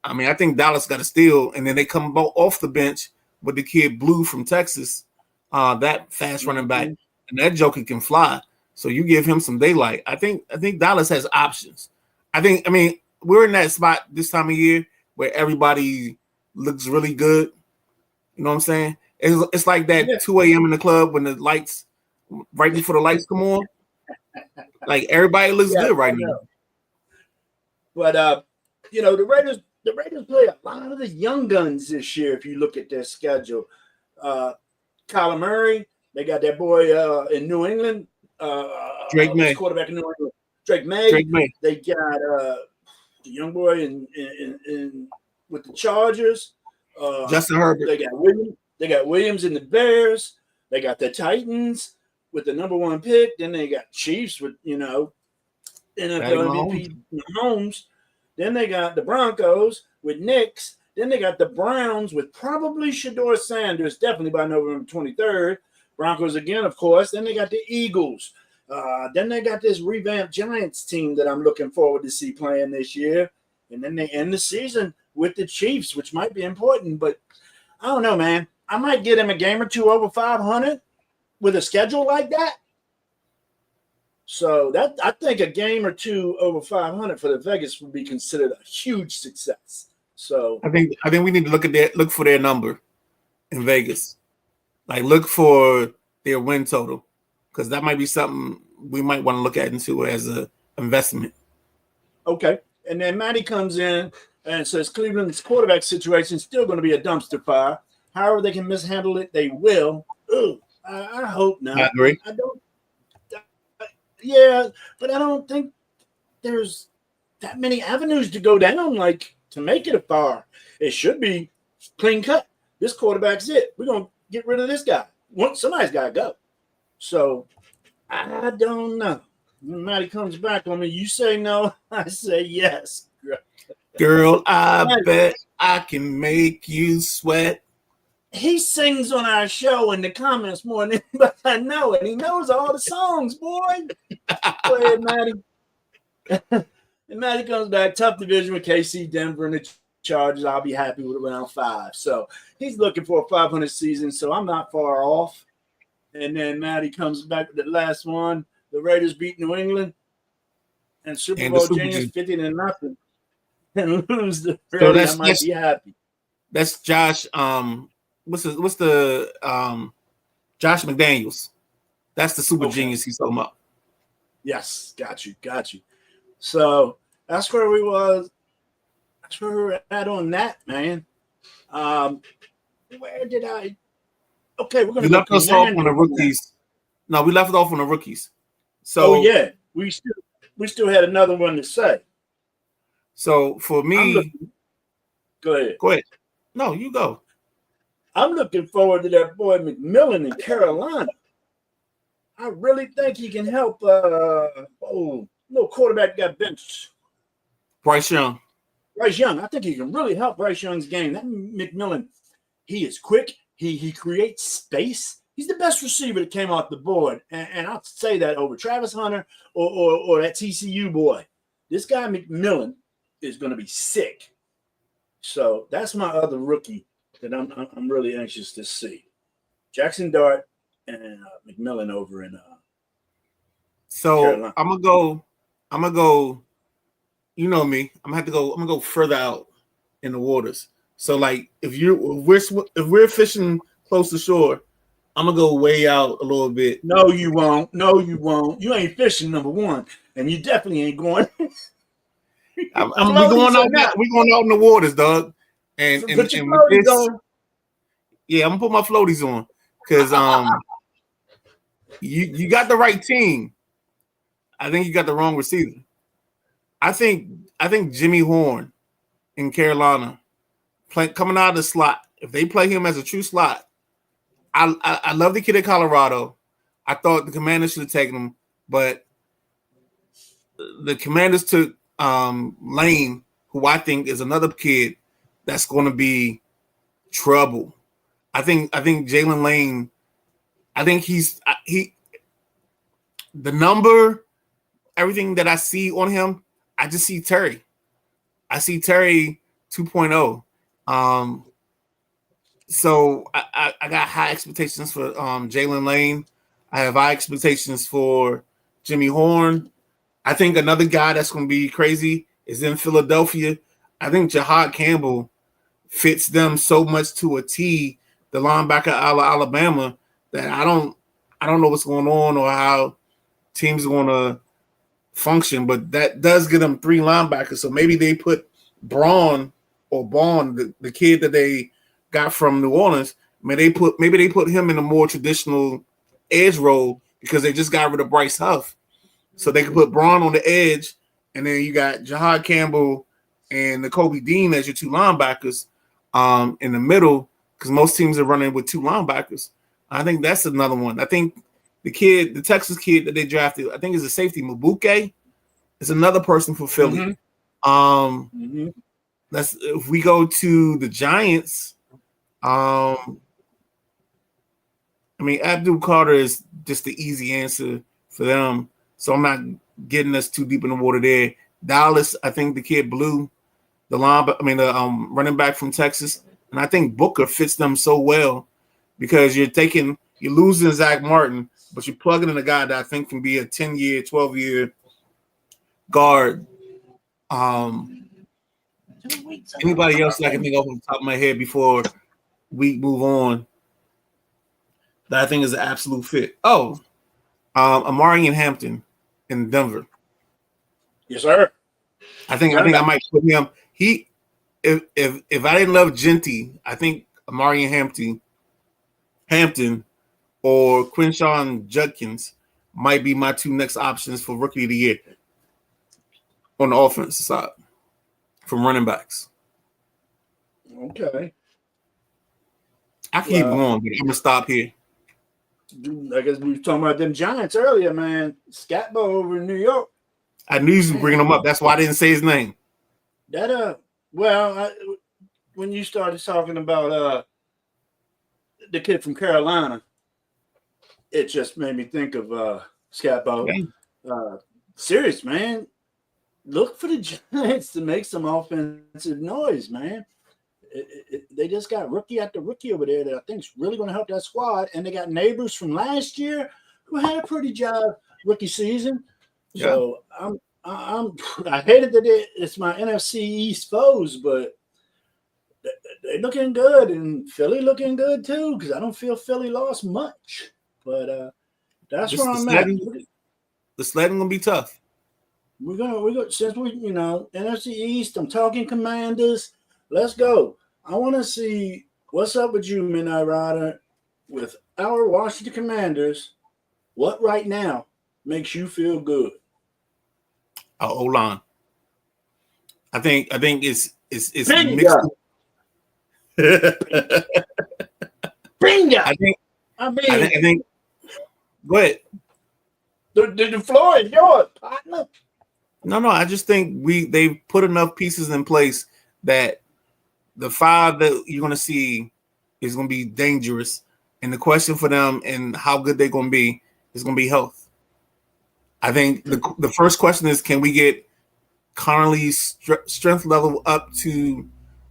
I mean, I think Dallas got a steal. And then they come off the bench with the kid Blue from Texas, that fast running back, and that joker can fly. So you give him some daylight. I think Dallas has options. I mean, we're in that spot this time of year where everybody looks really good. You know what I'm saying? It's like that 2 a.m. in the club when the lights, right before the lights come on. Like everybody looks good right now. But the Raiders play a lot of the young guns this year. If you look at their schedule, Kyler Murray, they got that boy in New England, Drake May, quarterback in New England. Drake May. They got the young boy in with the Chargers. Justin Herbert. They got Williams in the Bears. They got the Titans with the number 1 pick. Then they got Chiefs with NFL MVP Mahomes. Then they got the Broncos with Knicks. Then they got the Browns with probably Shedeur Sanders, definitely by November 23rd. Broncos again, of course. Then they got the Eagles. Then they got this revamped Giants team that I'm looking forward to see playing this year. And then they end the season with the Chiefs, which might be important. But I don't know, man. I might get him a game or two over 500 with a schedule like that. So that I think a game or two over 500 for the Vegas would be considered a huge success. So I think we need to look for their number in Vegas. Like look for their win total, because that might be something we might want to look at into as an investment. Okay. And then Matty comes in and says Cleveland's quarterback situation is still going to be a dumpster fire. However they can mishandle it, they will. Ooh, I hope not. I agree. I don't. Yeah, but I don't think there's that many avenues to go down, like to make it a fire. It should be clean cut. This quarterback's it. We're going to get rid of this guy. Somebody's got to go. So I don't know. When Matty comes back on me, you say no, I say yes. Girl, I bet I can make you sweat. He sings on our show in the comments more than anybody I know, and he knows all the songs, boy. Go ahead, Matty. And Matty comes back, tough division with KC, Denver, and the Chargers. I'll be happy with around 5. So he's looking for a 500 season, so I'm not far off. And then Matty comes back with the last one. The Raiders beat New England and Super Bowl Genius 50-0 and lose the Raiders. I might be happy. That's Josh. What's the Josh McDaniels? That's the super genius he's talking about. Yes, got you. So that's where we was. That's where we were at on that, man. Where did I? Okay, we're gonna. We left us off on the rookies. No, we left it off on the rookies. So yeah, we still had another one to say. So for me, go ahead. No, you go. I'm looking forward to that boy McMillan in Carolina. I really think he can help. No quarterback got benched. Bryce Young. I think he can really help Bryce Young's game. That McMillan, he is quick. He creates space. He's the best receiver that came off the board. And I'll say that over Travis Hunter or that TCU boy. This guy McMillan is going to be sick. So that's my other rookie that I'm really anxious to see. Jackson Dart and McMillan over in Carolina. I'm gonna go. You know me. I'm gonna go further out in the waters. So like if we're fishing close to shore, I'm gonna go way out a little bit. No, you won't. You ain't fishing, number one, and you definitely ain't going. We going out in the waters, dog. And with this, yeah, I'm gonna put my floaties on because you got the right team. think you got the wrong receiver. I think Jimmy Horn in Carolina coming out of the slot. If they play him as a true slot, I love the kid at Colorado. I thought the Commanders should have taken him, but the Commanders took Lane, who I think is another kid that's going to be trouble. I think Jalen Lane. I think the number, everything that I see on him. I just see Terry. I see Terry 2.0. So I got high expectations for Jalen Lane. I have high expectations for Jimmy Horn. I think another guy that's going to be crazy is in Philadelphia. I think Jahad Campbell fits them so much to a T, the linebacker out of Alabama, that I don't know what's going on or how teams are going to function, but that does get them 3 linebackers. So maybe they put Braun or Bond, the kid that they got from New Orleans, maybe they put him in a more traditional edge role because they just got rid of Bryce Huff. So they could put Braun on the edge, and then you got Jahad Campbell and Nakobe Dean as your 2 linebackers in the middle, because most teams are running with 2 linebackers. I think that's another one. I think the Texas kid that they drafted, I think is a safety, Mabuke, is another person for Philly. That's if we go to the Giants. I mean, Abdul Carter is just the easy answer for them, so I'm not getting us too deep in the water there. Dallas, I think the kid Blue, the running back from Texas, and I think Booker fits them so well because you're losing Zach Martin, but you're plugging in a guy that I think can be a 10-year, 12-year guard. Anybody else that I can think of off the top of my head before we move on that I think is an absolute fit? Amari and Hampton in Denver. Yes, sir. I think I might put him. If I didn't love Genty, I think Amari and Hampton or Quinshawn Judkins might be my 2 next options for Rookie of the Year on the offensive side from running backs. Okay. I can keep going, but I'm gonna stop here. I guess we were talking about them Giants earlier, man. Scatbo over in New York. I knew you were bringing him up. That's why I didn't say his name. When you started talking about the kid from Carolina, it just made me think of Scatbo. Serious, man. Look for the Giants to make some offensive noise, man. They just got rookie after rookie over there that I think is really going to help that squad. And they got neighbors from last year who had a pretty job rookie season. Yeah. So I hated that it's my NFC East foes, but they're looking good, and Philly looking good too, because I don't feel Philly lost much. But that's where I'm at. The sledding gonna be tough. We're gonna since we NFC East. I'm talking Commanders. Let's go. I want to see what's up with you, Midnight Rider, with our Washington Commanders. What right now makes you feel good? O-line. I think it's Bingo. mixed. Bingo. I think. Go ahead. The floor is yours, partner. No. I just think they've put enough pieces in place that the 5 that you're going to see is going to be dangerous. And the question for them and how good they're going to be is going to be health. I think the first question is, can we get Connolly's strength level up to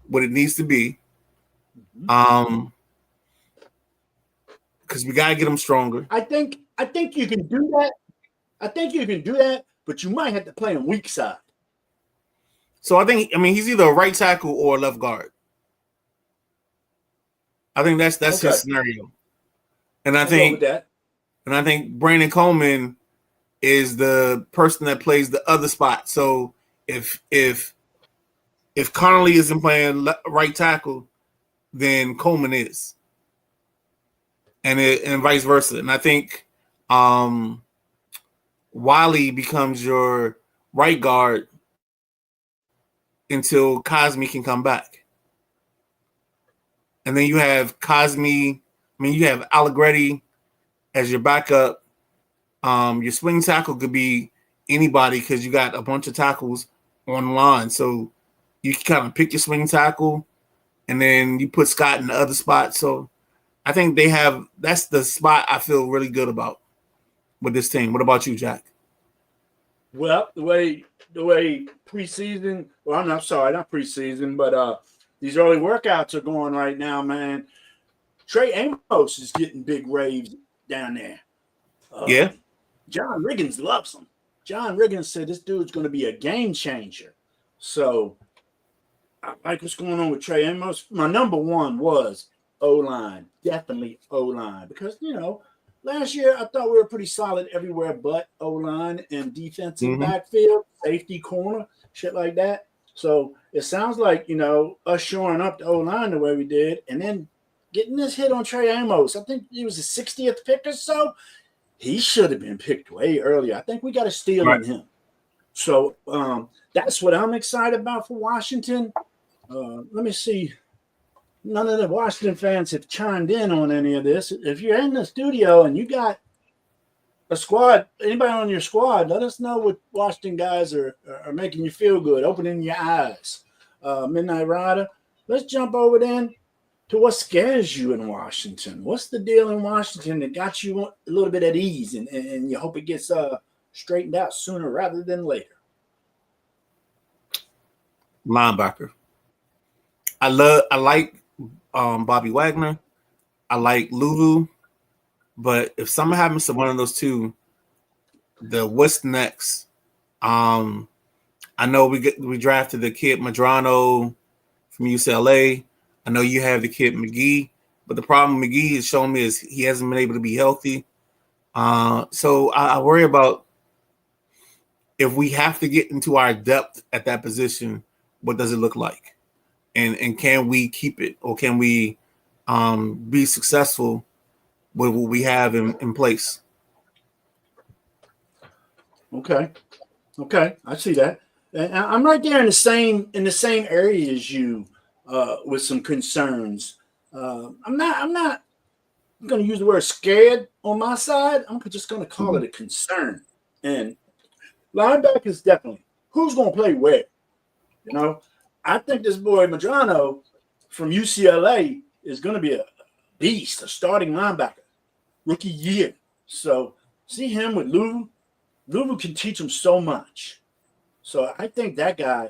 what it needs to be? Because we got to get him stronger. I think you can do that. I think you can do that, but you might have to play him weak side. So I mean, he's either a right tackle or a left guard. I think that's his scenario. And I think Brandon Coleman is the person that plays the other spot. So if Connolly isn't playing right tackle, then Coleman is, and vice versa. And I think Wally becomes your right guard until Cosme can come back. And then you have you have Allegretti as your backup. Your swing tackle could be anybody because you got a bunch of tackles on the line. So you can kind of pick your swing tackle and then you put Scott in the other spot. So I think that's the spot I feel really good about with this team. What about you, Jack? Well, the way preseason, well, I'm not sorry, not preseason, but these early workouts are going right now, man. Trey Amos is getting big raves down there. Yeah. John Riggins loves him. John Riggins said this dude's going to be a game changer. So I like what's going on with Trey Amos. My number one was O-line, definitely O-line, because, last year I thought we were pretty solid everywhere but O-line and defensive backfield, safety, corner, shit like that. So it sounds like, us shoring up the O-line the way we did and then getting this hit on Trey Amos. I think he was the 60th pick or so. He should have been picked way earlier. I think we got a steal in him. So that's what I'm excited about for Washington. Let me see. None of the Washington fans have chimed in on any of this. If you're in the studio and you got a squad, anybody on your squad, let us know what Washington guys are making you feel good, opening your eyes. Midnight Rider, let's jump over then to what scares you in Washington. What's the deal in Washington that got you a little bit at ease and you hope it gets straightened out sooner rather than later? Linebacker. I like Bobby Wagner. I like Lulu. But if something happens to one of those two, what's next? I know we drafted the kid Madrano from UCLA. I know you have the kid McGee, but the problem McGee has shown me is he hasn't been able to be healthy. So I worry about if we have to get into our depth at that position, what does it look like? And can we keep it, or can we be successful with what we have in place? Okay, I see that, and I'm right there in the same area as you with some concerns. I'm not going to use the word scared on my side. I'm just going to call it a concern. And linebackers definitely. Who's going to play where? I think this boy Madrano from UCLA is going to be a beast, a starting linebacker, rookie year. So see him with Lulu. Lulu can teach him so much. So I think that guy,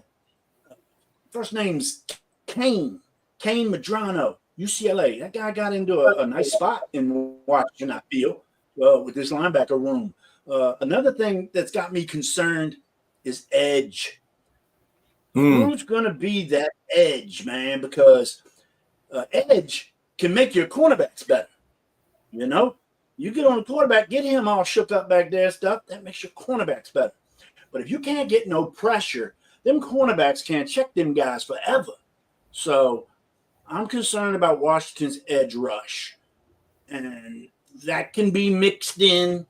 first name's Kane Madrano, UCLA. That guy got into a nice spot in Washington, I feel, with this linebacker room. Another thing that's got me concerned is edge. Who's going to be that edge, man? Because edge can make your cornerbacks better. You get on the quarterback, get him all shook up back there, stuff, that makes your cornerbacks better. But if you can't get no pressure, them cornerbacks can't check them guys forever. So I'm concerned about Washington's edge rush. And that can be mixed in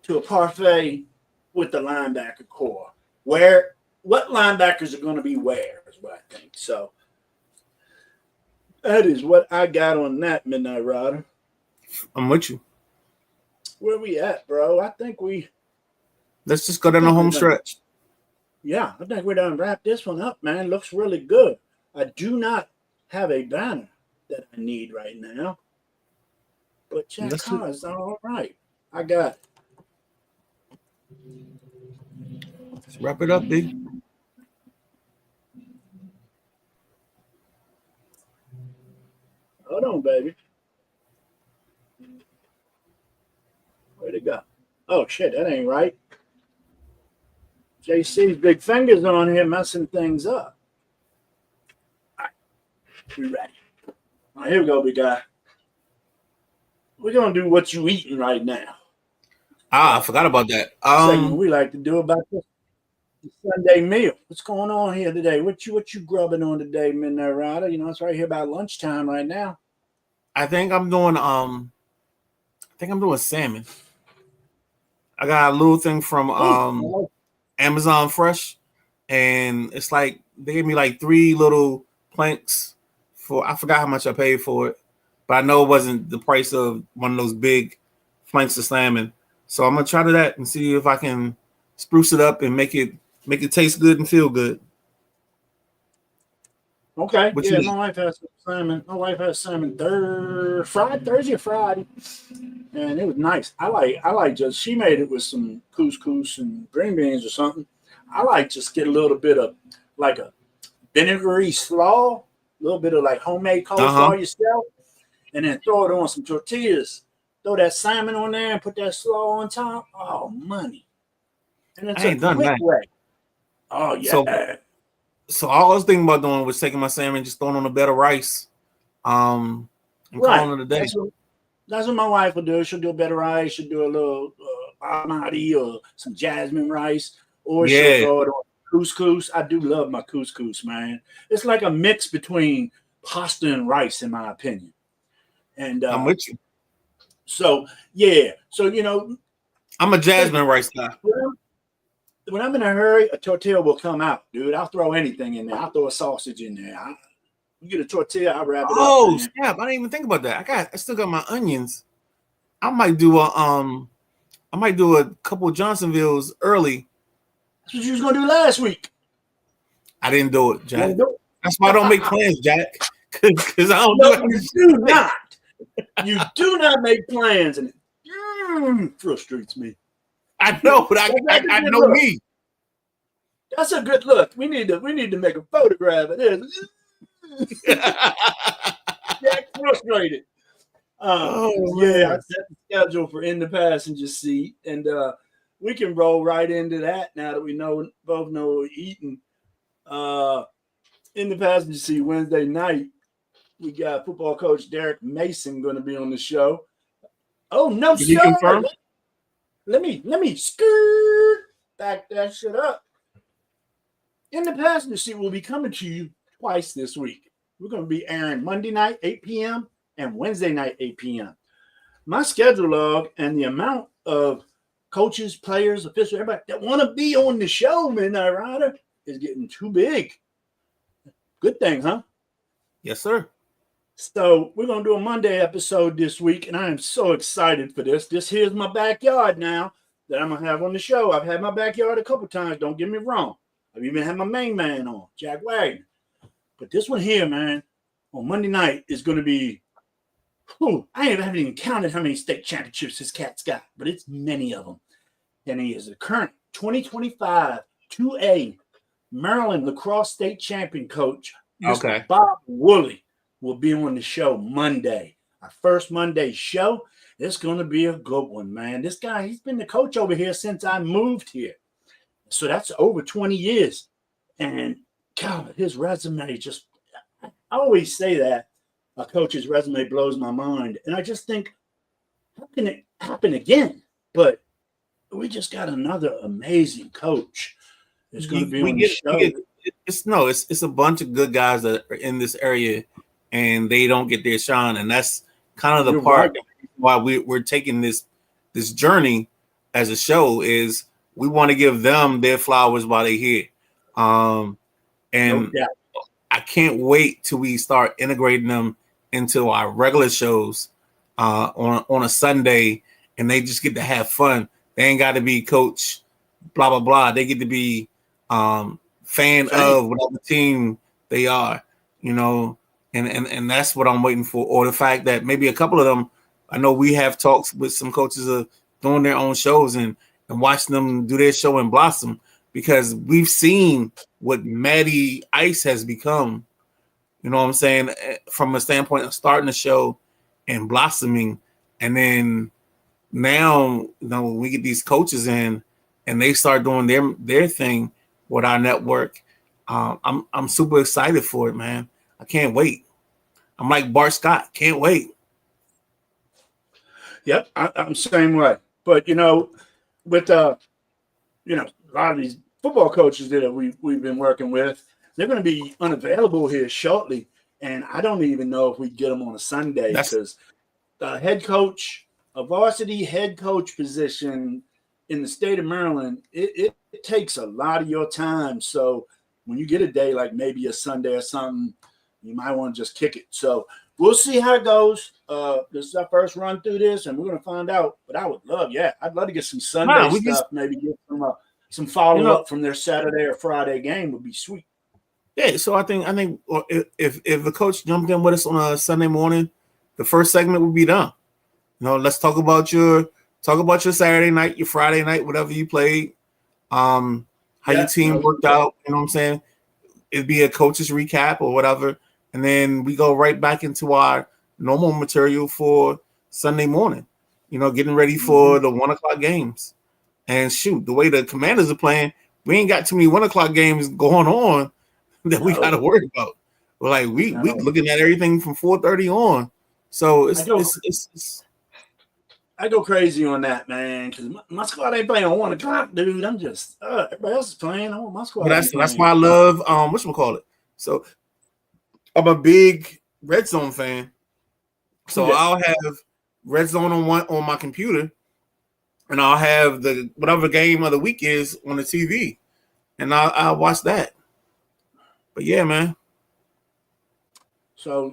to a parfait with the linebacker core. What linebackers are going to be where is what I think. So that is what I got on that, Midnight Rider. I'm with you. Where we at, bro? I think let's just go down the home stretch. Yeah, I think we're done wrap this one up, man. Looks really good. I do not have a banner that I need right now. But Jack Carr's all right. I got it. Let's wrap it up, B. Hold on, baby. Where'd it go? Oh, shit, that ain't right. JC's big fingers on here messing things up. All right, we ready. All right, here we go, big guy. We're going to do what you eating right now. I forgot about that. Segment we like to do about this Sunday meal. What's going on here today? What you grubbing on today, Midnight Rider? It's right here about lunchtime right now. I think I'm doing salmon. I got a little thing from Amazon Fresh, and it's like they gave me like 3 little planks for. I forgot how much I paid for it, but I know it wasn't the price of one of those big planks of salmon. So I'm gonna try to that and see if I can spruce it up and make it taste good and feel good. Okay. What Yeah, my wife has some salmon. My wife has salmon Thursday or Friday. And it was nice. I like just she made it with some couscous and green beans or something. I like just get a little bit of like a vinegary slaw, a little bit of like homemade coleslaw yourself, and then throw it on some tortillas. Throw that salmon on there and put that slaw on top. Oh, money. And it's I ain't done that. way. Oh, yeah. So all I was thinking about doing was taking my salmon, just throwing on a bed of rice, and calling it a day. That's what my wife will do. She'll do a bed of rice. She'll do a little basmati or some jasmine rice, or she'll throw it on couscous. I do love my couscous, man. It's like a mix between pasta and rice, in my opinion. And I'm with you. So yeah, so I'm a jasmine rice guy. When I'm in a hurry, a tortilla will come out, dude. I'll throw anything in there. I'll throw a sausage in there. You get a tortilla, I'll wrap it up. Oh, snap. I didn't even think about that. I still got my onions. I might do a couple of Johnsonvilles early. That's what you was gonna do last week. I didn't do it, Jack. That's why I don't make plans, Jack. Because I don't do it. You do not. You do not make plans, and it frustrates me. I know, but I know look. me. That's a good look. We need to make a photograph of this. Jack frustrated. Yeah, I set the schedule for in the passenger seat, and we can roll right into that now that we both know what we're eating. In the passenger seat Wednesday night, we got football coach Derek Mason going to be on the show. Oh no, Did you confirm? Let me skirt back that shit up. In the passenger seat will be coming to you twice this week. We're going to be airing Monday night, 8 p.m. and Wednesday night, 8 p.m. My schedule log and the amount of coaches, players, officials, everybody that want to be on the show, Midnight Rider, is getting too big. Good thing, huh? Yes, sir. So we're going to do a Monday episode this week, and I am so excited for this. This here's my backyard now that I'm going to have on the show. I've had my backyard a couple times, don't get me wrong. I've even had my main man on, Jack Wagner. But this one here, man, on Monday night is going to be, I haven't even counted how many state championships this cat's got, but it's many of them. And he is the current 2025 2A Maryland Lacrosse State Champion coach, Mr. Bob Woolley, will be on the show Monday. Our first Monday show. It's going to be a good one, man. This guy, he's been the coach over here since I moved here. So that's over 20 years. And God, his resume just, I always say that a coach's resume blows my mind. And I just think, how can it happen again? But we just got another amazing coach that's going to be on the show. It's a bunch of good guys that are in this area and they don't get their shine. And that's kind of the part why we're taking this journey as a show is we want to give them their flowers while they're here. And I can't wait till we start integrating them into our regular shows on a Sunday, and they just get to have fun. They ain't got to be coach, blah, blah, blah. They get to be fan of whatever team they are, and that's what I'm waiting for. Or the fact that maybe a couple of them, I know we have talks with some coaches of doing their own shows and watching them do their show and blossom, because we've seen what Matty Ice has become, you know what I'm saying, from a standpoint of starting a show and blossoming. And then now, we get these coaches in and they start doing their thing with our network. I'm super excited for it, man. I can't wait. I'm like Bart Scott. Can't wait. Yep, I'm the same way. But, with, a lot of these football coaches that we've been working with, they're going to be unavailable here shortly. And I don't even know if we get them on a Sunday, because the head coach, a varsity head coach position in the state of Maryland, it takes a lot of your time. So when you get a day like maybe a Sunday or something, you might want to just kick it. So we'll see how it goes. This is our first run through this, and we're gonna find out. But I would love, I'd love to get some Sunday stuff. Maybe get some follow up from their Saturday or Friday game would be sweet. Yeah, so I think if the coach jumped in with us on a Sunday morning, the first segment would be done. Let's talk about your Saturday night, your Friday night, whatever you played, how your team worked out. You know what I'm saying? It'd be a coach's recap or whatever, and then we go right back into our normal material for Sunday morning. Getting ready for the 1 o'clock games. And shoot, the way the Commanders are playing, we ain't got too many 1 o'clock games going on that we got to worry about. We're like we looking at everything from 4:30 on. So it's I go crazy on that, man, because my squad ain't playing on 1 o'clock, dude. I'm just everybody else is playing. I want my squad. That's why I love whatchamacallit. So I'm a big Red Zone fan. So I'll have Red Zone on my computer, and I'll have the whatever game of the week is on the TV, and I'll watch that. But yeah, man. So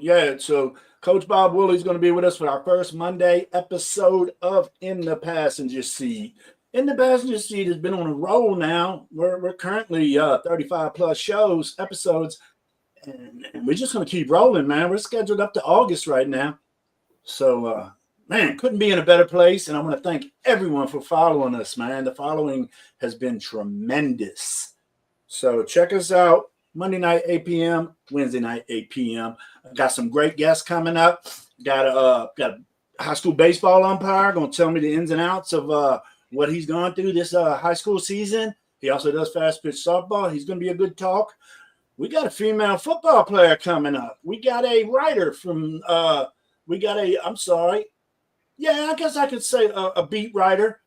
Coach Bob Woolley's going to be with us for our first Monday episode of In the Passenger Seat. In the Passenger Seat has been on a roll now. We're currently 35 plus episodes, and we're just going to keep rolling, man. We're scheduled up to August right now. So, man, couldn't be in a better place. And I want to thank everyone for following us, man. The following has been tremendous. So check us out Monday night, 8 p.m., Wednesday night, 8 p.m. I've got some great guests coming up. Got a high school baseball umpire going to tell me the ins and outs of what he's gone through this high school season. He also does fast pitch softball. He's going to be a good talk. We got a female football player coming up. We got a writer from I guess I could say a beat writer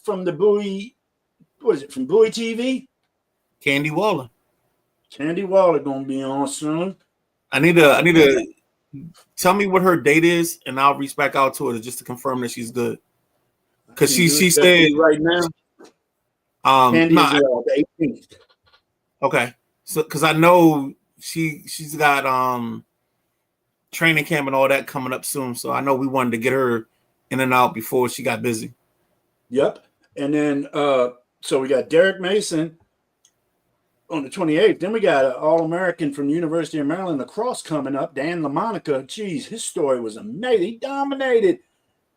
from the Bowie, from Bowie TV? Candy Waller. Candy Waller going to be on soon. I need to tell me what her date is, and I'll reach back out to her just to confirm that she's good. Because she said right now. Candy is the 18th. Okay, so because I know she's got training camp and all that coming up soon, so I know we wanted to get her in and out before she got busy. Yep, and then so we got Derek Mason on the 28th. Then we got an All-American from the University of Maryland lacrosse coming up, Dan LaMonica. Geez, his story was amazing. He dominated.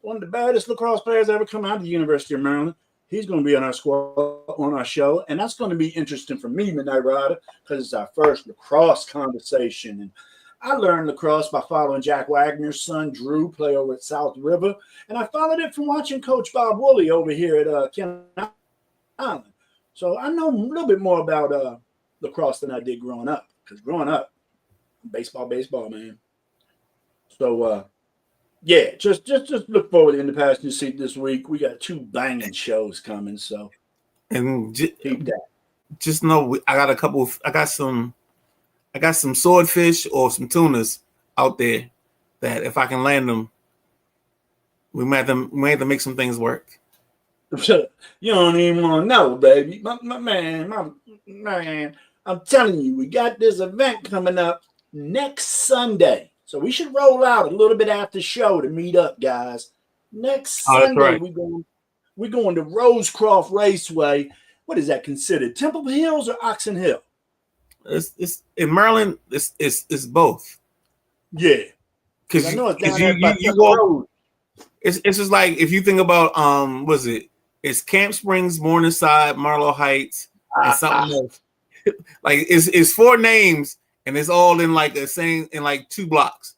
One of the baddest lacrosse players ever come out of the University of Maryland. He's going to be on our squad, on our show, and that's going to be interesting for me, Midnight Rider, because it's our first lacrosse conversation. And I learned lacrosse by following Jack Wagner's son, Drew, play over at South River, and I followed it from watching Coach Bob Woolley over here at Kent Island. So I know a little bit more about lacrosse than I did growing up, because growing up, baseball, man. So, just look forward to In the Passenger Seat this week. We got 2 banging shows coming, so and keep that. Just know I got some swordfish or some tunas out there that if I can land them, we might have to make some things work. You don't even want to know, baby. My man, I'm telling you, we got this event coming up next Sunday. So we should roll out a little bit after the show to meet up, guys. Next Sunday, right. we're going to Rosecroft Raceway. What is that considered? Temple Hills or Oxon Hill? It's in Maryland. It's both. Yeah, because you go. It's just like if you think about it's Camp Springs, Morningside, Marlow Heights, and something else. Like it's 4 names, and it's all in like the same in like 2 blocks.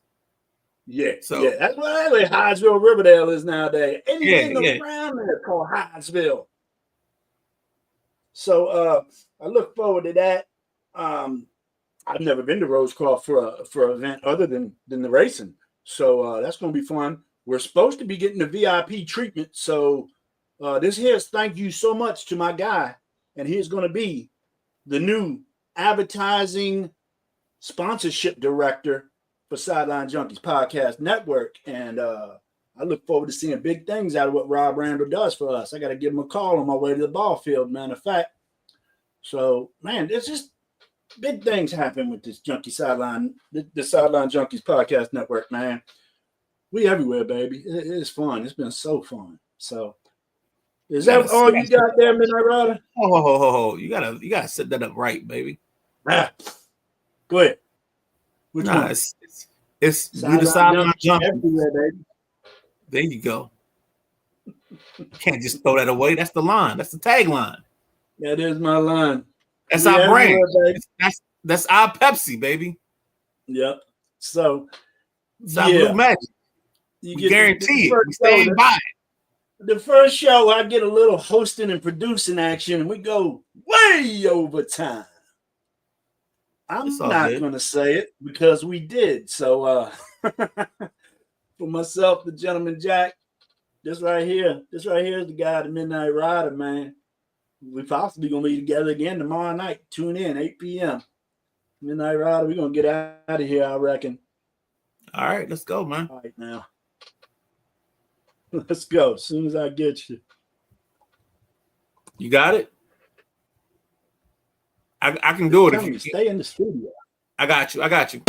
Yeah, so that's what Hyattsville, Riverdale is nowadays. Anything around there is called Hyattsville. So I look forward to that. I've never been to Rosecroft for an event other than the racing, so that's going to be fun. We're supposed to be getting the VIP treatment, so this here's thank you so much to my guy, and he's going to be the new advertising sponsorship director for Sideline Junkies Podcast Network, and I look forward to seeing big things out of what Rob Randall does for us. I got to give him a call on my way to the ball field, matter of fact. So, man, there's just big things happen with this Junkie Sideline, the Sideline Junkies Podcast Network, man. We everywhere, baby. It's fun. It's been so fun. So, is that all you got there, Midnight Rider? Oh, you gotta set that up right, baby. Ah, go ahead. Which nah, one? It's we the Sideline Junkies. Everywhere, baby. There you go. You can't just throw that away. That's the line. That's the tagline. That is my line. That's our brand. That's our Pepsi, baby. Yep. So it's our Blue Magic. We guarantee it. We staying by it. The first show, I get a little hosting and producing action, and we go way over time. I'm not going to say it because we did. So for myself, the Gentleman Jack, this right here is the guy, the Midnight Rider, man. We possibly going to be together again tomorrow night. Tune in, 8 p.m. Midnight Rider, we're going to get out of here, I reckon. All right, let's go, man. All right, now. Let's go as soon as I get you. You got it? I can do it if you stay in the studio. I got you.